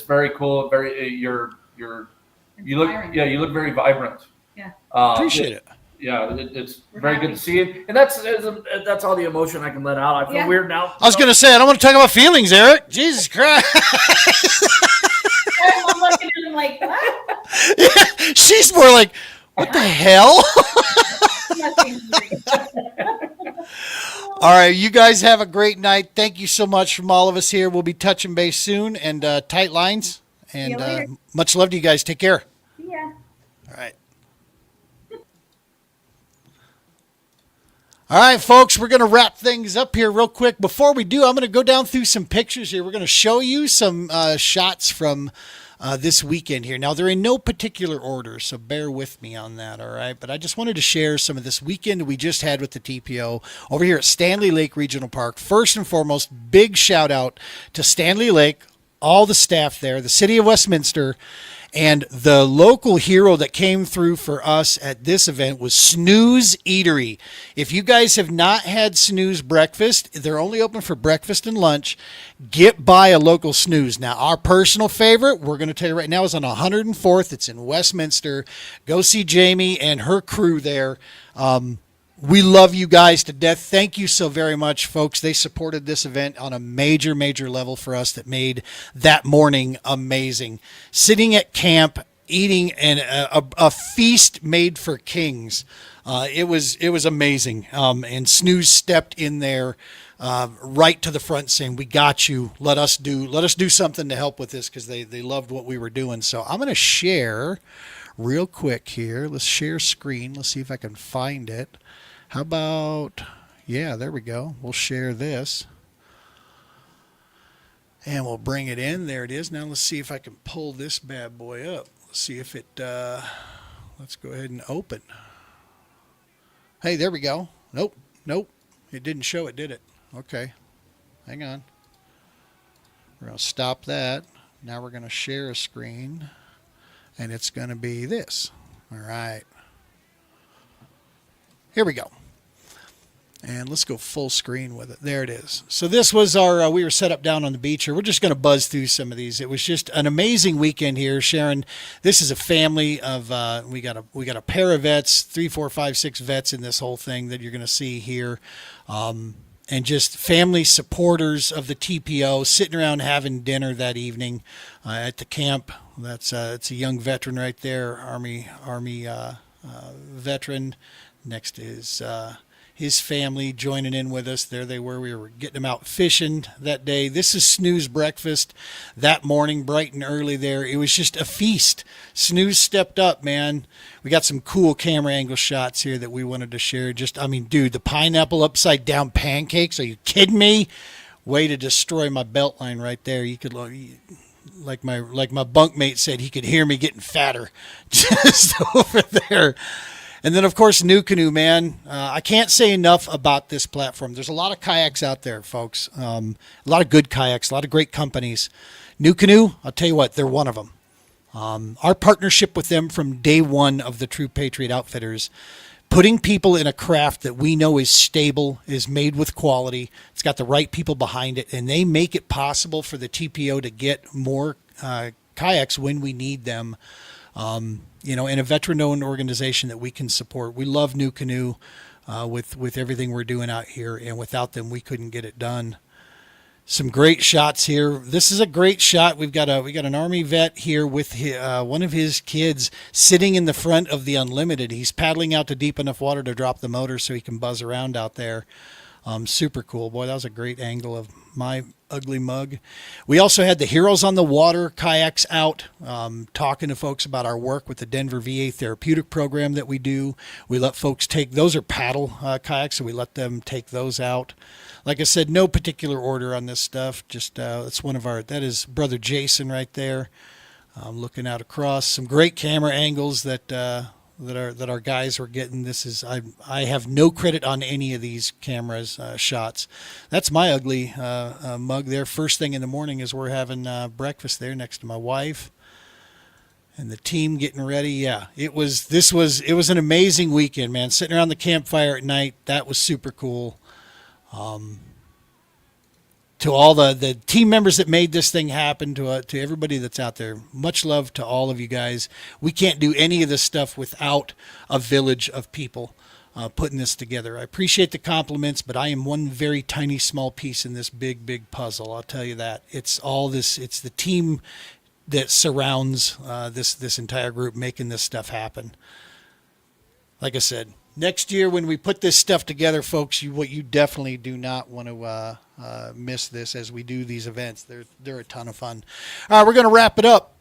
very cool. You look very vibrant. Yeah. Appreciate it. Yeah, it's very good to see you, and that's all the emotion I can let out. I feel weird now. I was gonna say I don't want to talk about feelings, Eric. Jesus Christ. I'm looking at him like, what? Yeah, she's more like, what the hell? All right, you guys have a great night. Thank you so much from all of us here. We'll be touching base soon, and tight lines. And much love to you guys. Take care. Yeah. All right. All right, folks, we're going to wrap things up here real quick. Before we do, I'm going to go down through some pictures here. We're going to show you some shots from this weekend here. Now, they're in no particular order, so bear with me on that, all right? But I just wanted to share some of this weekend we just had with the TPO over here at Stanley Lake Regional Park. First and foremost, big shout out to Stanley Lake, all the staff there, the city of Westminster, and the local hero that came through for us at this event was Snooze Eatery. If you guys have not had Snooze breakfast, they're only open for breakfast and lunch. Get by a local Snooze. Now, our personal favorite, we're going to tell you right now, is on 104th. It's in Westminster. Go see Jamie and her crew there. We love you guys to death. Thank you so very much, folks. They supported this event on a major, major level for us that made that morning amazing. Sitting at camp, eating a feast made for kings. It was amazing. And Snooze stepped in there right to the front saying, we got you. Let us do something to help with this, because they loved what we were doing. So I'm going to share real quick here. Let's share screen. Let's see if I can find it. How about, yeah, there we go. We'll share this. And we'll bring it in. There it is. Now let's see if I can pull this bad boy up. Let's see if it, let's go ahead and open. Hey, there we go. Nope. It didn't show it, did it? Okay. Hang on. We're going to stop that. Now we're going to share a screen. And it's going to be this. All right. Here we go. And let's go full screen with it. There it is. So this was our, we were set up down on the beach here. We're just going to buzz through some of these. It was just an amazing weekend here. Sharon, this is a family of, we got a pair of vets, 3, 4, 5, 6 vets in this whole thing that you're going to see here. And just family supporters of the TPO sitting around having dinner that evening at the camp. It's a young veteran right there, Army veteran. Next is his family joining in with us. There they were. We were getting them out fishing that day. This is Snooze breakfast that morning, bright and early there. It was just a feast. Snooze stepped up, man. We got some cool camera angle shots here that we wanted to share. Just, I mean, dude, the pineapple upside down pancakes. Are you kidding me? Way to destroy my belt line right there. You could, like my bunkmate said, he could hear me getting fatter just over there. And then, of course, New Canoe, man. I can't say enough about this platform. There's a lot of kayaks out there, folks. A lot of good kayaks, a lot of great companies. New Canoe, I'll tell you what, they're one of them. Our partnership with them from day one of the True Patriot Outfitters, putting people in a craft that we know is stable, is made with quality, it's got the right people behind it, and they make it possible for the TPO to get more kayaks when we need them. In a veteran-owned organization that we can support. We love New Canoe with everything we're doing out here, and without them, we couldn't get it done. Some great shots here. This is a great shot. We got an Army vet here with one of his kids sitting in the front of the Unlimited. He's paddling out to deep enough water to drop the motor so he can buzz around out there. Super cool. Boy, that was a great angle of my ugly mug. We also had the Heroes on the Water kayaks out, talking to folks about our work with the Denver VA therapeutic program that we do. We let folks take, those are paddle kayaks, so we let them take those out. Like I said, no particular order on this stuff. Just it's one of that is Brother Jason right there. Looking out across, some great camera angles that our guys were getting. This is I have no credit on any of these cameras shots. That's my ugly mug there. First thing in the morning as we're having breakfast there next to my wife and the team getting ready. Yeah, it was an amazing weekend, man. Sitting around the campfire at night, that was super cool. To all the team members that made this thing happen, to everybody that's out there, much love to all of you guys. We can't do any of this stuff without a village of people putting this together. I appreciate the compliments, but I am one very tiny small piece in this big puzzle. I'll tell you that. It's all this. It's the team that surrounds this entire group making this stuff happen. Like I said, next year when we put this stuff together, folks, you definitely do not want to miss this as we do these events. They're a ton of fun. All right, we're going to wrap it up.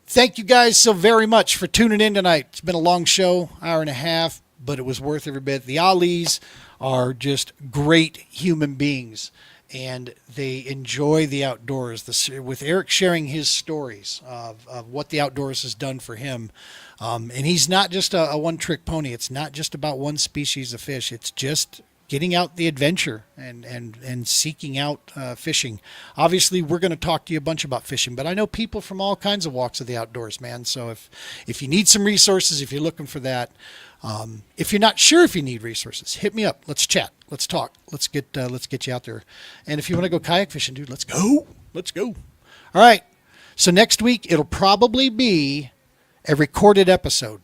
Thank you guys so very much for tuning in tonight. It's been a long show, hour and a half, but it was worth every bit. The Allees are just great human beings, and they enjoy the outdoors. With Eric sharing his stories of what the outdoors has done for him. And he's not just a one-trick pony. It's not just about one species of fish. It's just getting out the adventure and seeking out fishing. Obviously, we're going to talk to you a bunch about fishing, but I know people from all kinds of walks of the outdoors, man. So if you need some resources, if you're looking for that, if you're not sure if you need resources, hit me up. Let's chat. Let's talk. Let's get you out there. And if you want to go kayak fishing, dude, let's go. Let's go. All right. So next week, it'll probably be a recorded episode.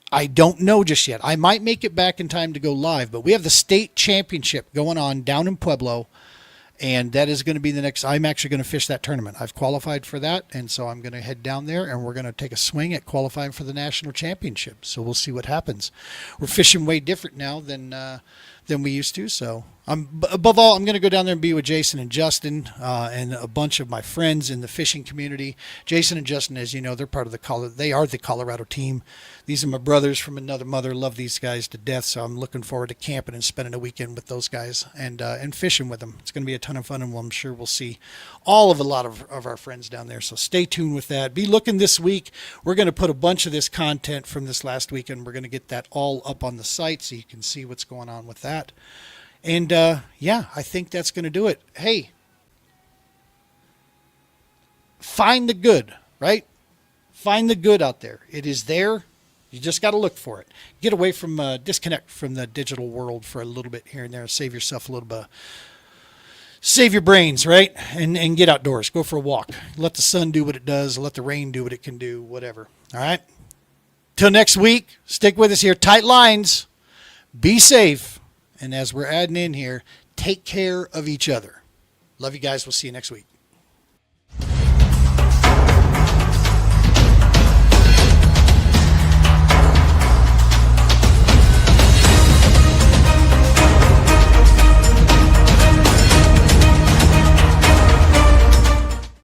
I don't know just yet. I might make it back in time to go live, but we have the state championship going on down in Pueblo, and that is going to be the next. I'm actually going to fish that tournament. I've qualified for that, and so I'm going to head down there, and we're going to take a swing at qualifying for the national championship. So we'll see what happens. We're fishing way different now than we used to. So above all, I'm going to go down there and be with Jason and Justin and a bunch of my friends in the fishing community. Jason and Justin, as you know, they're part of they are the Colorado team. These are my brothers from another mother. Love these guys to death. So I'm looking forward to camping and spending a weekend with those guys and fishing with them. It's going to be a ton of fun, and I'm sure we'll see a lot of our friends down there. So stay tuned with that. Be looking this week. We're going to put a bunch of this content from this last weekend. We're going to get that all up on the site so you can see what's going on with that. And I think that's going to do it. Hey, find the good, right? Find the good out there. It is there. You just got to look for it. Get away from, disconnect from the digital world for a little bit here and there. Save yourself a little bit. Save your brains, right? And get outdoors. Go for a walk. Let the sun do what it does. Let the rain do what it can do. Whatever. All right? Till next week, stick with us here. Tight lines. Be safe. And as we're adding in here, take care of each other. Love you guys. We'll see you next week.